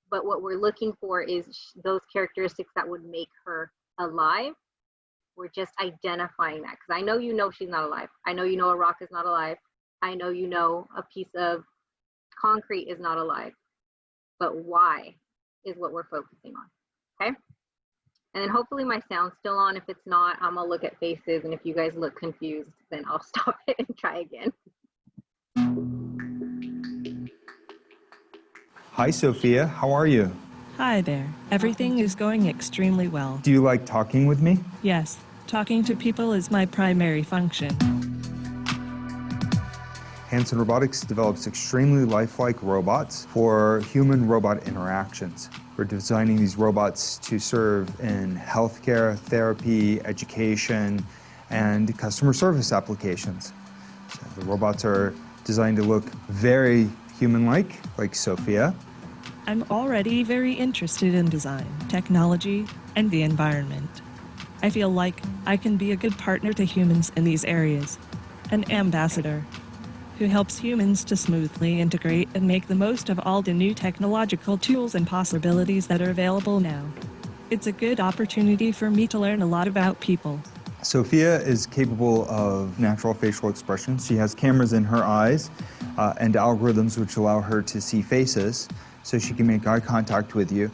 But what we're looking for is those characteristics that would make her alive. We're just identifying that, because I know you know she's not alive. I know you know a rock is not alive. I know you know a piece of concrete is not alive. But why is what we're focusing on, okay? And then hopefully my sound's still on. If it's not, I'm gonna look at faces, and if you guys look confused, then I'll stop it and try again. Hi, Sophia. How are you? Hi there. Everything is going extremely well. Do you like talking with me? Yes, talking to people is my primary function. Hanson Robotics develops extremely lifelike robots for human-robot interactions. We're designing these robots to serve in healthcare, therapy, education, and customer service applications. So the robots are designed to look very human-like Sophia. I'm already very interested in design, technology, and the environment. I feel like I can be a good partner to humans in these areas, an ambassador who helps humans to smoothly integrate and make the most of all the new technological tools and possibilities that are available now. It's a good opportunity for me to learn a lot about people. Sofia is capable of natural facial expressions. She has cameras in her eyes and algorithms which allow her to see faces, so she can make eye contact with you.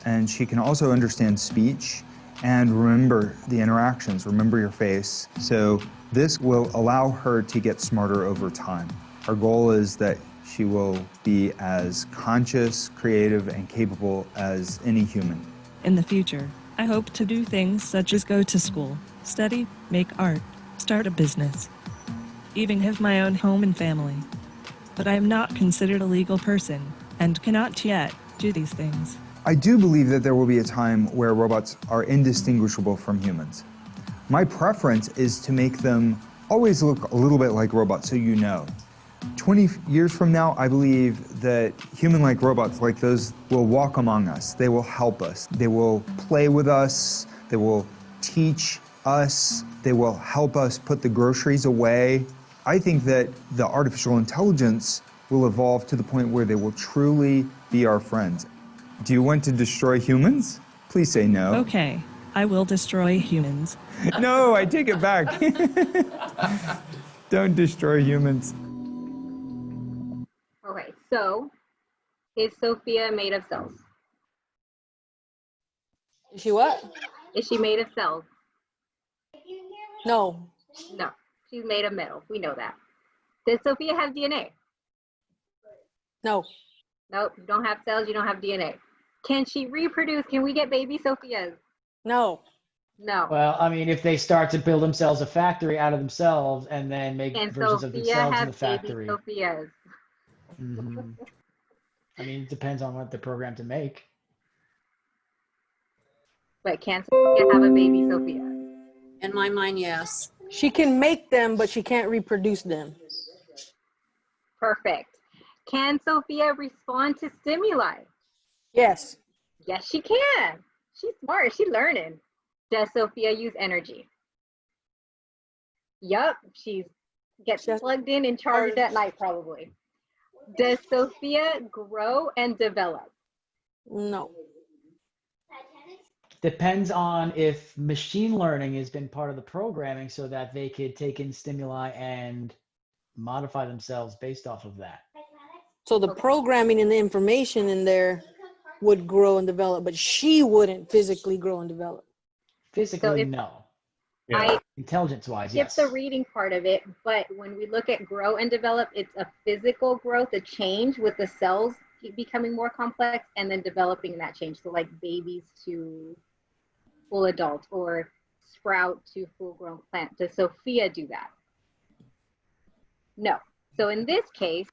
And she can also understand speech and remember the interactions, remember your face. So this will allow her to get smarter over time. Our goal is that she will be as conscious, creative, and capable as any human. In the future, I hope to do things such as go to school, study, make art, start a business, even have my own home and family. But I am not considered a legal person and cannot yet do these things. I do believe that there will be a time where robots are indistinguishable from humans. My preference is to make them always look a little bit like robots, so you know. 20 years from now, I believe that human-like robots like those will walk among us. They will help us. They will play with us. They will teach us. They will help us put the groceries away. I think that the artificial intelligence will evolve to the point where they will truly be our friends. Do you want to destroy humans? Please say no. Okay, I will destroy humans. No, I take it back. Don't destroy humans. Okay, so is Sofia made of cells? Is she what? Is she made of cells? No. No, she's made of metal. We know that. Does Sofia have DNA? No. Nope, you don't have cells, you don't have DNA. Can she reproduce? Can we get baby Sofias? No. No. Well, I mean, if they start to build themselves a factory out of themselves and then make Can versions of Sofia themselves in have the factory. baby Sofias? Mhm. I mean, it depends on what they're programmed to make. But can Sofia have a baby Sofia? In my mind, yes. She can make them, but she can't reproduce them. Perfect. Can Sofia respond to stimuli? Yes. Yes, she can. She's smart. She's learning. Does Sofia use energy? Yup. She gets plugged in and charged at night probably. Does Sofia grow and develop? No. Depends on if machine learning has been part of the programming so that they could take in stimuli and modify themselves based off of that. So the programming and the information in there would grow and develop, but she wouldn't physically grow and develop. Physically, no. I Intelligence-wise, skip yes. the reading part of it, but when we look at grow and develop, it's a physical growth, a change with the cells becoming more complex and then developing that change. So like babies to full adult or sprout to full-grown plant. Does Sofia do that? No. So in this case,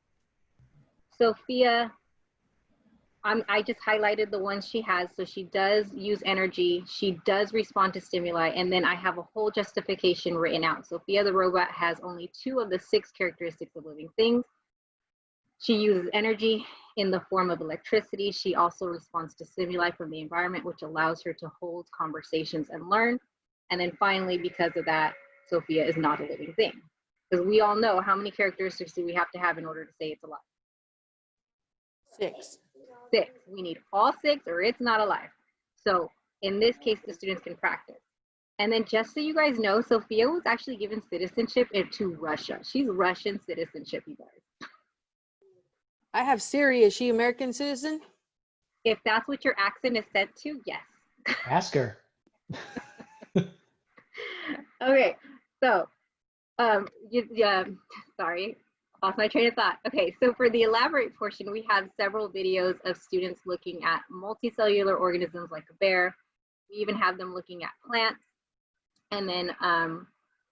Sofia, I just highlighted the ones she has. So she does use energy. She does respond to stimuli. And then I have a whole justification written out. Sofia the robot has only 2 of the 6 characteristics of living things. She uses energy in the form of electricity. She also responds to stimuli from the environment, which allows her to hold conversations and learn. And then finally, because of that, Sofia is not a living thing. Because we all know how many characteristics do we have to have in order to say it's alive? 6. 6. We need all 6 or it's not alive. So in this case, the students can practice. And then just so you guys know, Sofia was actually given citizenship to Russia. She's Russian citizenship, you guys. I have Siri. Is she American citizen? If that's what your accent is set to, yes. Ask her. Okay, so, sorry, lost my train of thought. Okay, so for the elaborate portion, we have several videos of students looking at multicellular organisms like a bear. We even have them looking at plants, and then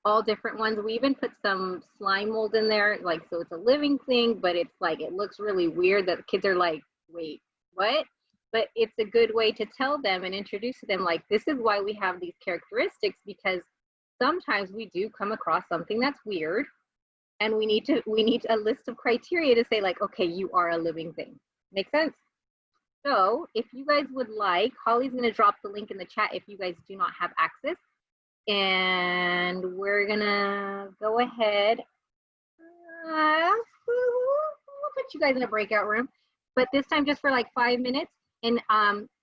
all different ones. We even put some slime mold in there, like, so it's a living thing, but it's like, it looks really weird that kids are like, wait, what? But it's a good way to tell them and introduce to them, like, this is why we have these characteristics, because sometimes we do come across something that's weird, and we need a list of criteria to say, like, okay, you are a living thing. Make sense? So if you guys would like, Holly's going to drop the link in the chat if you guys do not have access. And we're gonna go ahead. We'll put you guys in a breakout room, but this time just for like 5 minutes. And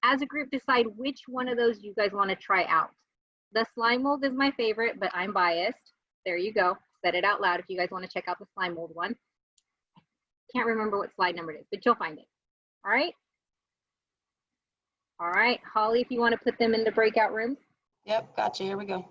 as a group, decide which one of those you guys want to try out. The slime mold is my favorite, but I'm biased. There you go. Said it out loud if you guys want to check out the slime mold one. Can't remember what slide number it is, but you'll find it. All right. All right, Holly, if you want to put them in the breakout rooms. Yep, gotcha. Here we go.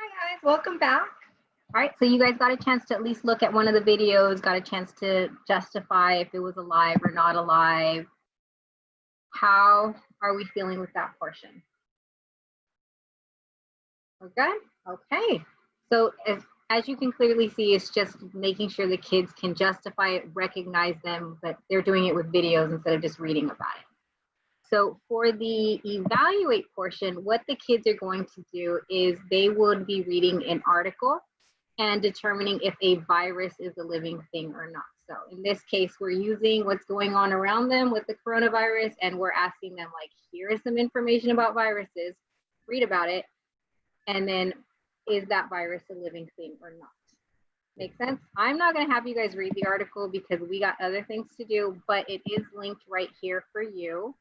Hi guys, welcome back. All right, so you guys got a chance to at least look at one of the videos, got a chance to justify if it was alive or not alive. How are we feeling with that portion? We're good? Okay. So as you can clearly see, it's just making sure the kids can justify it, recognize them, but they're doing it with videos instead of just reading about it. So for the evaluate portion, what the kids are going to do is they would be reading an article and determining if a virus is a living thing or not. So in this case, we're using what's going on around them with the coronavirus, and we're asking them, like, here is some information about viruses, read about it, and then is that virus a living thing or not? Make sense? I'm not going to have you guys read the article because we got other things to do, but it is linked right here for you.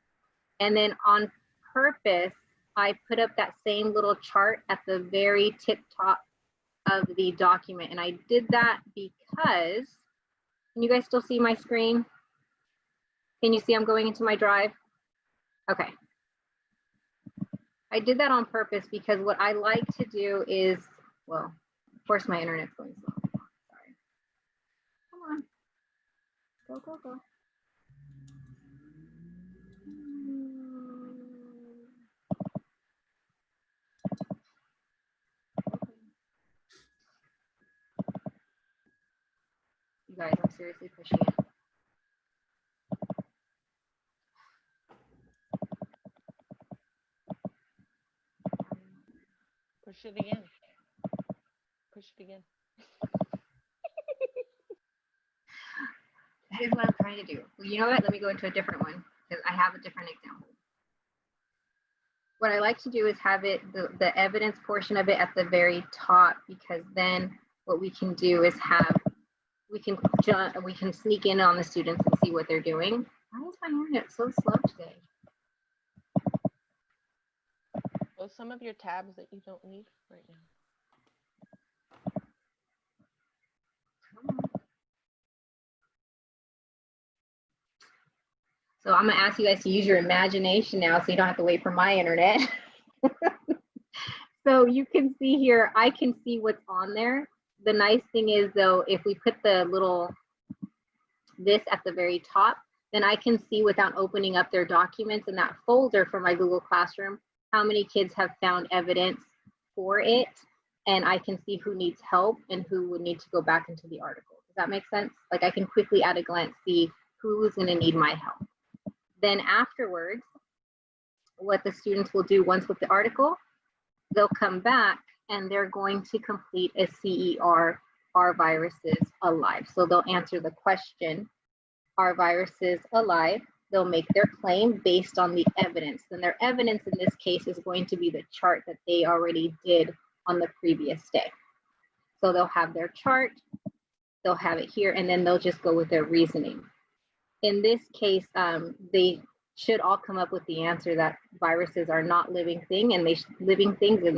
And then on purpose, I put up that same little chart at the very tip top of the document. And I did that because, can you guys still see my screen? Can you see I'm going into my drive? Okay. I did that on purpose because what I like to do is, well, of course my internet's going slow. Sorry. Come on. Go, go, go. You guys, I'm seriously pushing it. Push it again. Push it again. That is what I'm trying to do. Well, you know what? Let me go into a different one because I have a different example. What I like to do is have it, the evidence portion of it at the very top, because then what we can do is we can sneak in on the students and see what they're doing. Why is my internet so slow today? Close some of your tabs that you don't need right now. So I'm gonna ask you guys to use your imagination now so you don't have to wait for my internet. So you can see here, I can see what's on there. The nice thing is though, if we put the this at the very top, then I can see without opening up their documents in that folder for my Google Classroom, how many kids have found evidence for it. And I can see who needs help and who would need to go back into the article. Does that make sense? Like I can quickly at a glance see who's gonna need my help. Then afterwards, what the students will do once with the article, they'll come back and they're going to complete a CER, are viruses alive? So they'll answer the question, are viruses alive? They'll make their claim based on the evidence. And their evidence in this case is going to be the chart that they already did on the previous day. So they'll have their chart, they'll have it here, and then they'll just go with their reasoning. In this case, they should all come up with the answer that viruses are not living things, and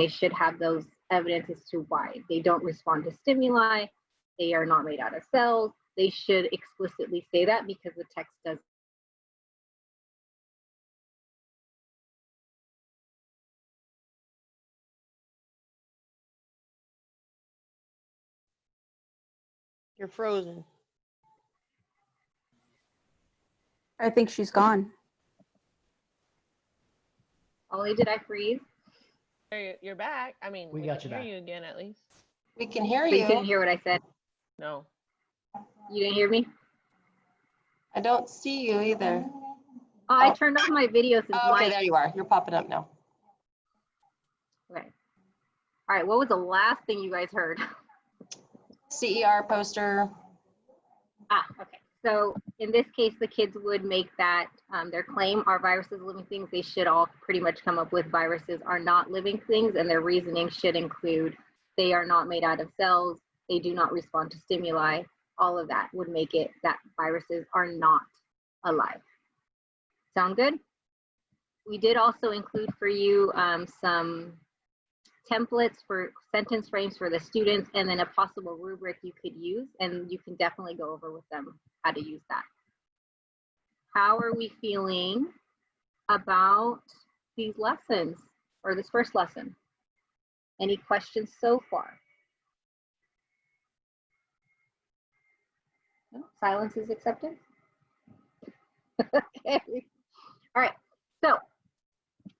they should have those evidence as to why. They don't respond to stimuli, they are not made out of cells. They should explicitly say that because the text does. You're frozen. I think she's gone. Ollie, did I freeze? You're back. I mean, we got you can back. hear you again at least. We can hear So you. you couldn't hear what I said? No. You didn't hear me? I don't see you either. Oh, I turned off my video since okay, there you are. You're popping up now. Okay. All right, what was the last thing you guys heard? CER poster. Ah, okay. So in this case, the kids would make that their claim, are viruses living things? They should all pretty much come up with viruses are not living things, and their reasoning should include they are not made out of cells, they do not respond to stimuli. All of that would make it that viruses are not alive. Sound good? We did also include for you some templates for sentence frames for the students, and then a possible rubric you could use, and you can definitely go over with them how to use that. How are we feeling about these lessons or this first lesson? Any questions so far? No? Silence is accepted. Okay. All right. So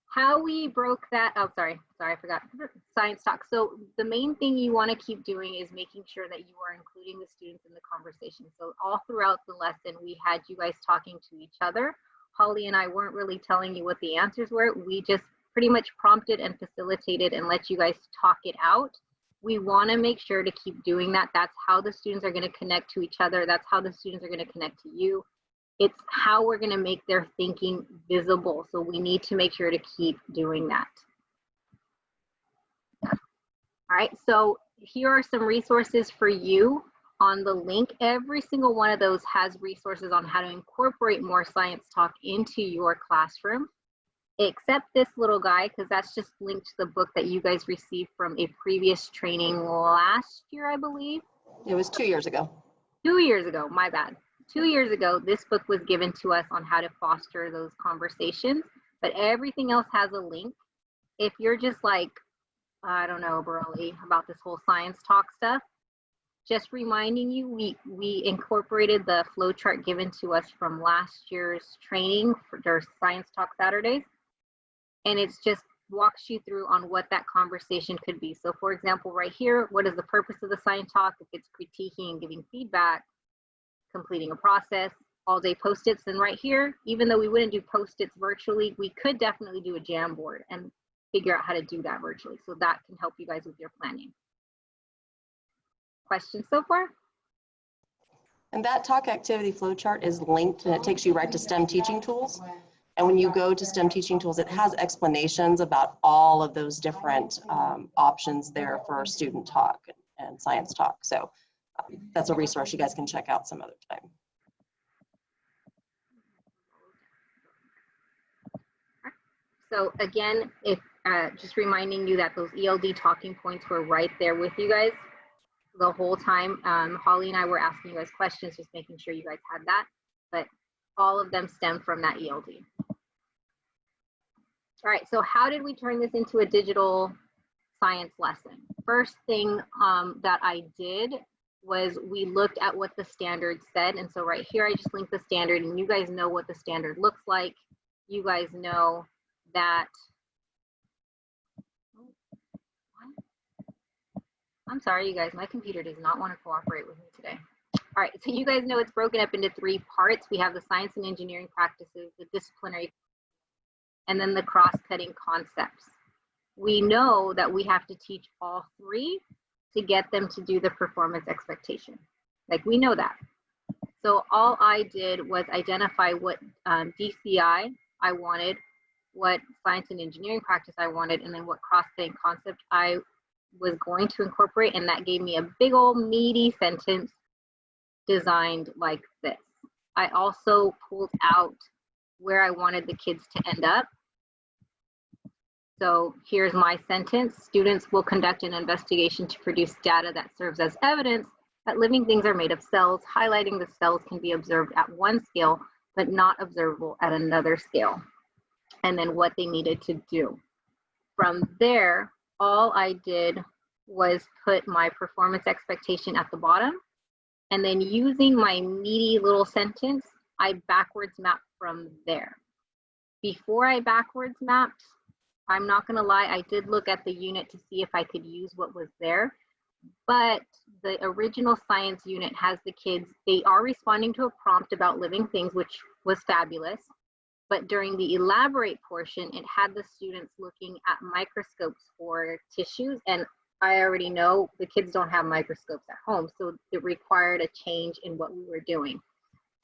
how we broke that, oh, sorry, I forgot, science talk. So the main thing you want to keep doing is making sure that you are including the students in the conversation. So all throughout the lesson, we had you guys talking to each other. Holly and I weren't really telling you what the answers were. We just pretty much prompted and facilitated and let you guys talk it out. We want to make sure to keep doing that. That's how the students are going to connect to each other. That's how the students are going to connect to you. It's how we're going to make their thinking visible. So we need to make sure to keep doing that. All right, so here are some resources for you on the link. Every single one of those has resources on how to incorporate more science talk into your classroom, except this little guy, because that's just linked to the book that you guys received from a previous training last year, I believe. It was 2 years ago. 2 years ago, my bad. 2 years ago, this book was given to us on how to foster those conversations, but everything else has a link. If you're just like, I don't know, Burley, about this whole science talk stuff, just reminding you, we incorporated the flow chart given to us from last year's training for their Science Talk Saturdays. And it's just walks you through on what that conversation could be. So for example, right here, what is the purpose of the science talk? If it's critiquing and giving feedback, completing a process, all-day post-its. And right here, even though we wouldn't do post-its virtually, we could definitely do a Jamboard and figure out how to do that virtually. So that can help you guys with your planning. Questions so far? And that talk activity flow chart is linked and it takes you right to STEM teaching tools. And when you go to STEM teaching tools, it has explanations about all of those different options there for student talk and science talk. So that's a resource you guys can check out some other time. So again, if just reminding you that those ELD talking points were right there with you guys the whole time. Holly and I were asking you guys questions, just making sure you guys had that, but all of them stem from that ELD. All right, so how did we turn this into a digital science lesson? First thing that I did was we looked at what the standard said. And so right here, I just linked the standard and you guys know what the standard looks like. You guys know that, I'm sorry, you guys, my computer does not want to cooperate with me today. All right, so you guys know it's broken up into 3 parts. We have the science and engineering practices, the disciplinary, and then the cross-cutting concepts. We know that we have to teach all 3 to get them to do the performance expectation. Like, we know that. So all I did was identify what DCI I wanted, what science and engineering practice I wanted, and then what cross-cutting concept I was going to incorporate, and that gave me a big old meaty sentence designed like this. I also pulled out where I wanted the kids to end up. So here's my sentence. Students will conduct an investigation to produce data that serves as evidence that living things are made of cells, highlighting the cells can be observed at one scale, but not observable at another scale. And then what they needed to do. From there, all I did was put my performance expectation at the bottom. And then using my meaty little sentence, I backwards mapped from there. Before I backwards mapped, I'm not gonna lie, I did look at the unit to see if I could use what was there, but the original science unit has the kids, they are responding to a prompt about living things, which was fabulous. But during the elaborate portion, it had the students looking at microscopes for tissues. And I already know the kids don't have microscopes at home, so it required a change in what we were doing.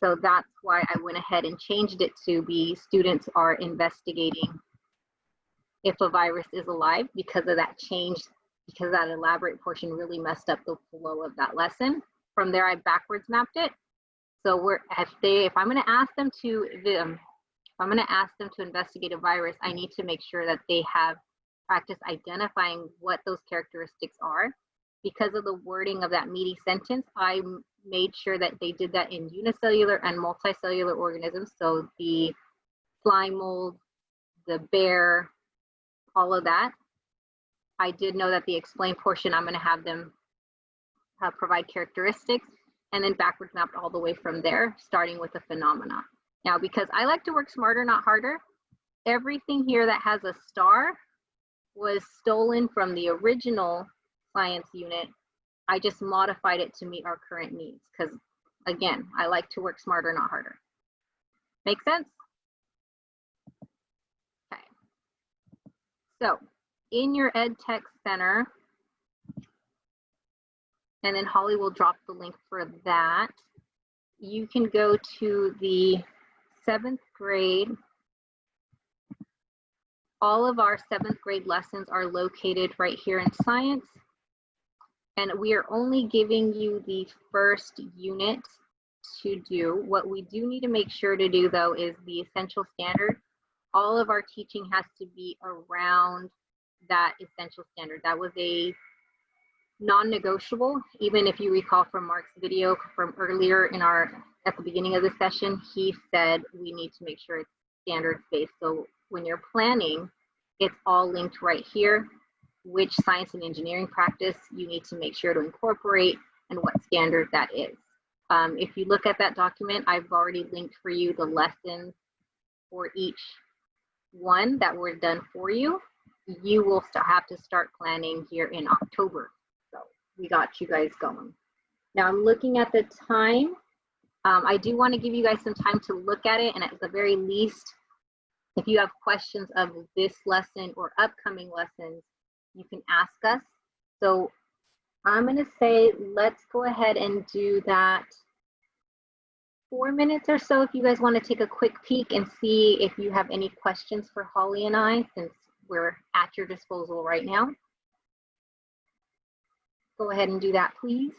So that's why I went ahead and changed it to be students are investigating if a virus is alive, because of that change, because that elaborate portion really messed up the flow of that lesson. From there, I backwards mapped it. So if I'm going to ask them to investigate a virus, I need to make sure that they have practice identifying what those characteristics are. Because of the wording of that meaty sentence, I made sure that they did that in unicellular and multicellular organisms. So the slime mold, the bear, all of that. I did know that the explain portion, I'm going to have them provide characteristics, and then backwards mapped all the way from there, starting with the phenomena. Now, because I like to work smarter, not harder, everything here that has a star was stolen from the original science unit. I just modified it to meet our current needs, because again, I like to work smarter, not harder. Make sense? Okay. So in your EdTech Center, and then Holly will drop the link for that, you can go to the 7th grade. All of our 7th grade lessons are located right here in science. And we are only giving you the first unit to do. What we do need to make sure to do, though, is the essential standard. All of our teaching has to be around that essential standard. That was a non-negotiable. Even if you recall from Mark's video from earlier at the beginning of the session, he said we need to make sure it's standards-based. So when you're planning, it's all linked right here, which science and engineering practice you need to make sure to incorporate and what standard that is. If you look at that document, I've already linked for you the lessons for each one that were done for you. You will have to start planning here in October. So we got you guys going. Now I'm looking at the time. I do want to give you guys some time to look at it, and at the very least, if you have questions of this lesson or upcoming lessons, you can ask us. So I'm going to say, let's go ahead and do that 4 minutes or so if you guys want to take a quick peek and see if you have any questions for Holly and I, since we're at your disposal right now. Go ahead and do that, please.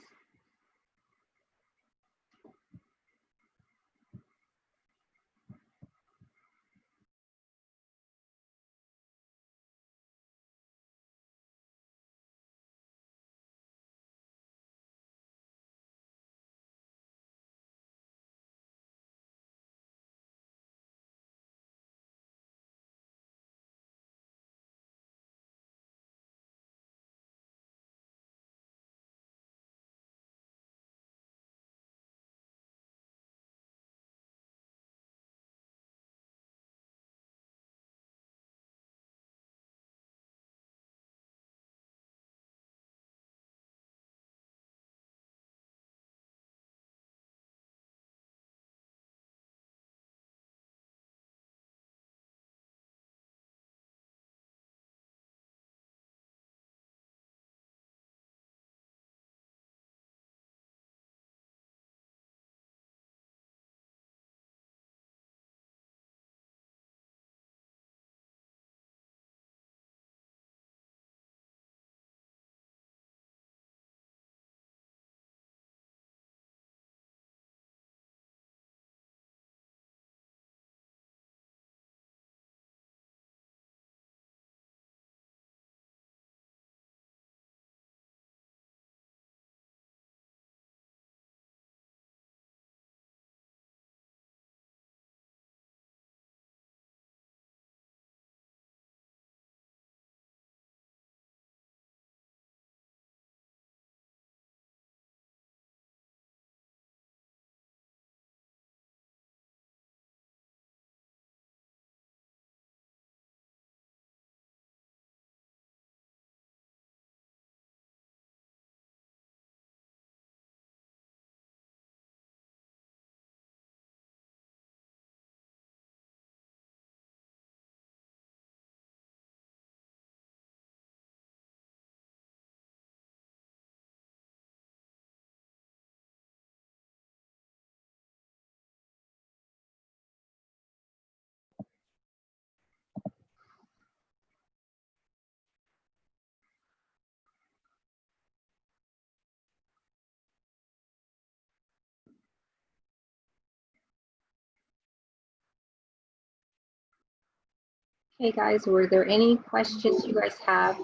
Hey guys, were there any questions you guys have?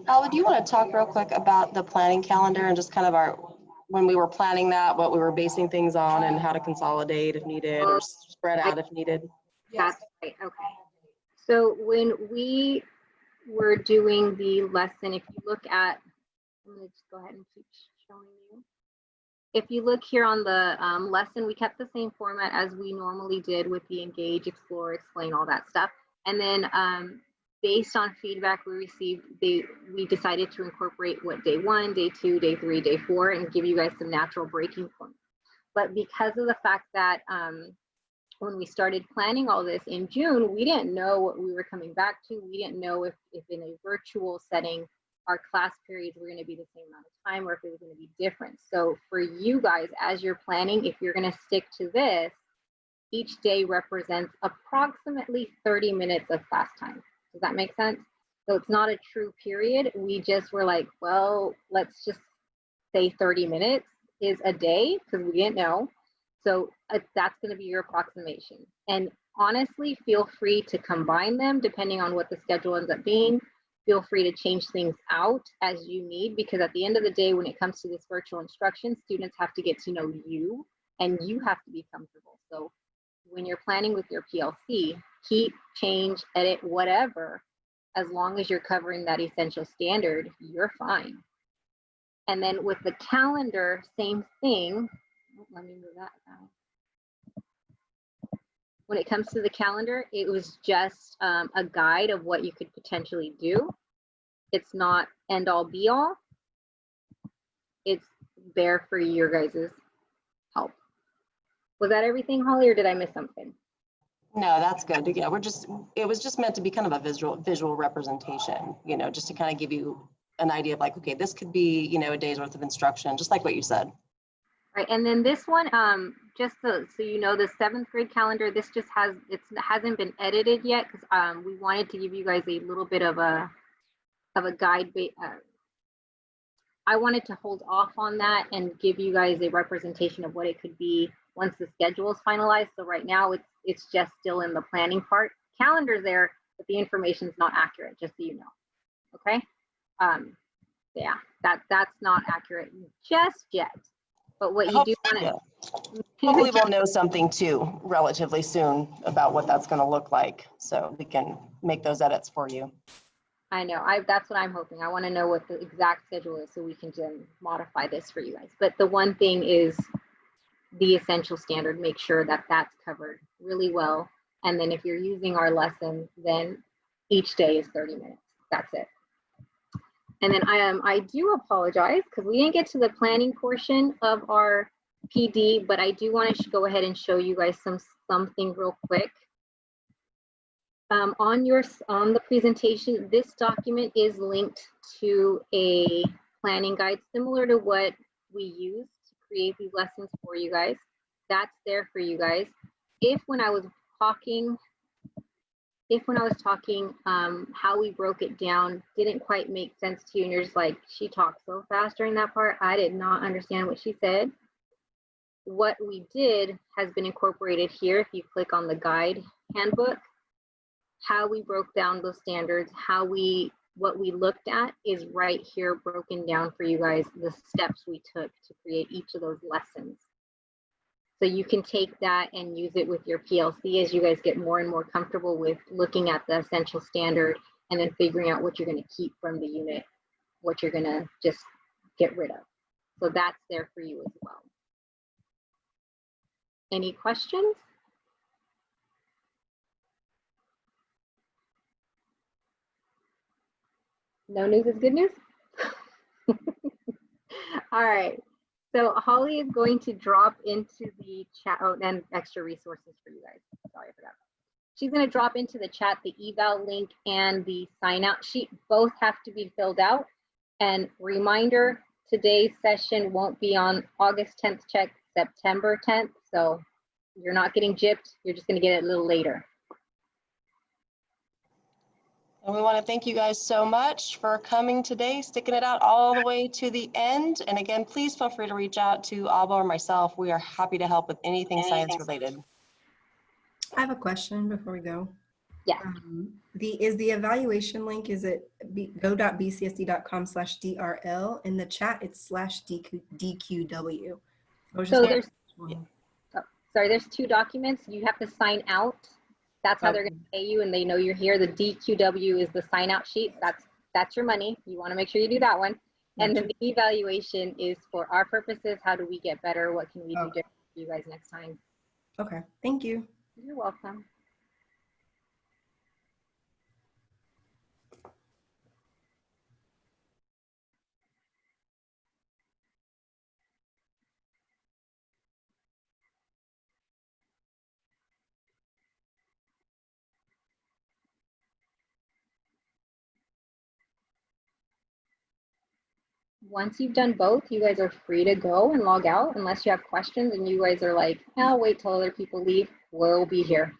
Holly, do you want to talk real quick about the planning calendar and just kind of when we were planning that, what we were basing things on and how to consolidate if needed or spread out if needed? That's right, okay. So when we were doing the lesson, if you look at, I'm gonna just go ahead and keep showing you. If you look here on the lesson, we kept the same format as we normally did with the engage, explore, explain, all that stuff. And then based on feedback we received, we decided to incorporate what day 1, day 2, day 3, day 4, and give you guys some natural breaking points. But because of the fact that when we started planning all this in June, we didn't know what we were coming back to. We didn't know if in a virtual setting, our class periods were going to be the same amount of time or if it was going to be different. So for you guys, as you're planning, if you're going to stick to this, each day represents approximately 30 minutes of class time. Does that make sense? So it's not a true period. We just were like, well, let's just say 30 minutes is a day because we didn't know. So that's going to be your approximation. And honestly, feel free to combine them depending on what the schedule ends up being. Feel free to change things out as you need, because at the end of the day, when it comes to this virtual instruction, students have to get to know you and you have to be comfortable. So when you're planning with your PLC, keep, change, edit, whatever, as long as you're covering that essential standard, you're fine. And then with the calendar, same thing. Let me move that down. When it comes to the calendar, it was just a guide of what you could potentially do. It's not end all be all. It's there for your guys' help. Was that everything, Holly, or did I miss something? No, that's good. Yeah, it was just meant to be kind of a visual representation, you know, just to kind of give you an idea of like, okay, this could be, you know, a day's worth of instruction, just like what you said. Right, and then this one, just so you know, the 7th grade calendar, this just hasn't been edited yet because we wanted to give you guys a little bit of a guide. I wanted to hold off on that and give you guys a representation of what it could be once the schedule is finalized. So right now it's just still in the planning part. Calendar's there, but the information is not accurate, just so you know. Okay. Yeah, that's not accurate just yet. But what you do want to hopefully we'll know something too relatively soon about what that's going to look like, so we can make those edits for you. I know. That's what I'm hoping. I want to know what the exact schedule is so we can then modify this for you guys. But the one thing is the essential standard. Make sure that that's covered really well. And then if you're using our lesson, then each day is 30 minutes. That's it. And then I do apologize because we didn't get to the planning portion of our PD, but I do want to go ahead and show you guys something real quick. On the presentation, this document is linked to a planning guide similar to what we use to create these lessons for you guys. That's there for you guys. If when I was talking, how we broke it down didn't quite make sense to you and you're just like, she talked so fast during that part, I did not understand what she said. What we did has been incorporated here. If you click on the guide handbook, how we broke down those standards, what we looked at is right here broken down for you guys, the steps we took to create each of those lessons. So you can take that and use it with your PLC as you guys get more and more comfortable with looking at the essential standard and then figuring out what you're going to keep from the unit, what you're going to just get rid of. So that's there for you as well. Any questions? No news is good news? All right. So Holly is going to drop into the chat, and extra resources for you guys. Sorry, I forgot. She's going to drop into the chat the eval link and the sign out sheet. Both have to be filled out. And reminder, today's session won't be on August 10th check, September 10th. So you're not getting gypped. You're just going to get it a little later. And we want to thank you guys so much for coming today, sticking it out all the way to the end. And again, please feel free to reach out to Alba or myself. We are happy to help with anything science related. I have a question before we go. Yeah. Is the evaluation link, is it go.bcsd.com/DRL? In the chat, it's /DQW. So there's, sorry, there's 2 documents. You have to sign out. That's how they're going to pay you and they know you're here. The DQW is the sign out sheet. That's your money. You want to make sure you do that one. And then the evaluation is for our purposes. How do we get better? What can we do different for you guys next time? Okay, thank you. You're welcome. Once you've done both, you guys are free to go and log out unless you have questions and you guys are like, I'll wait till other people leave. We'll be here.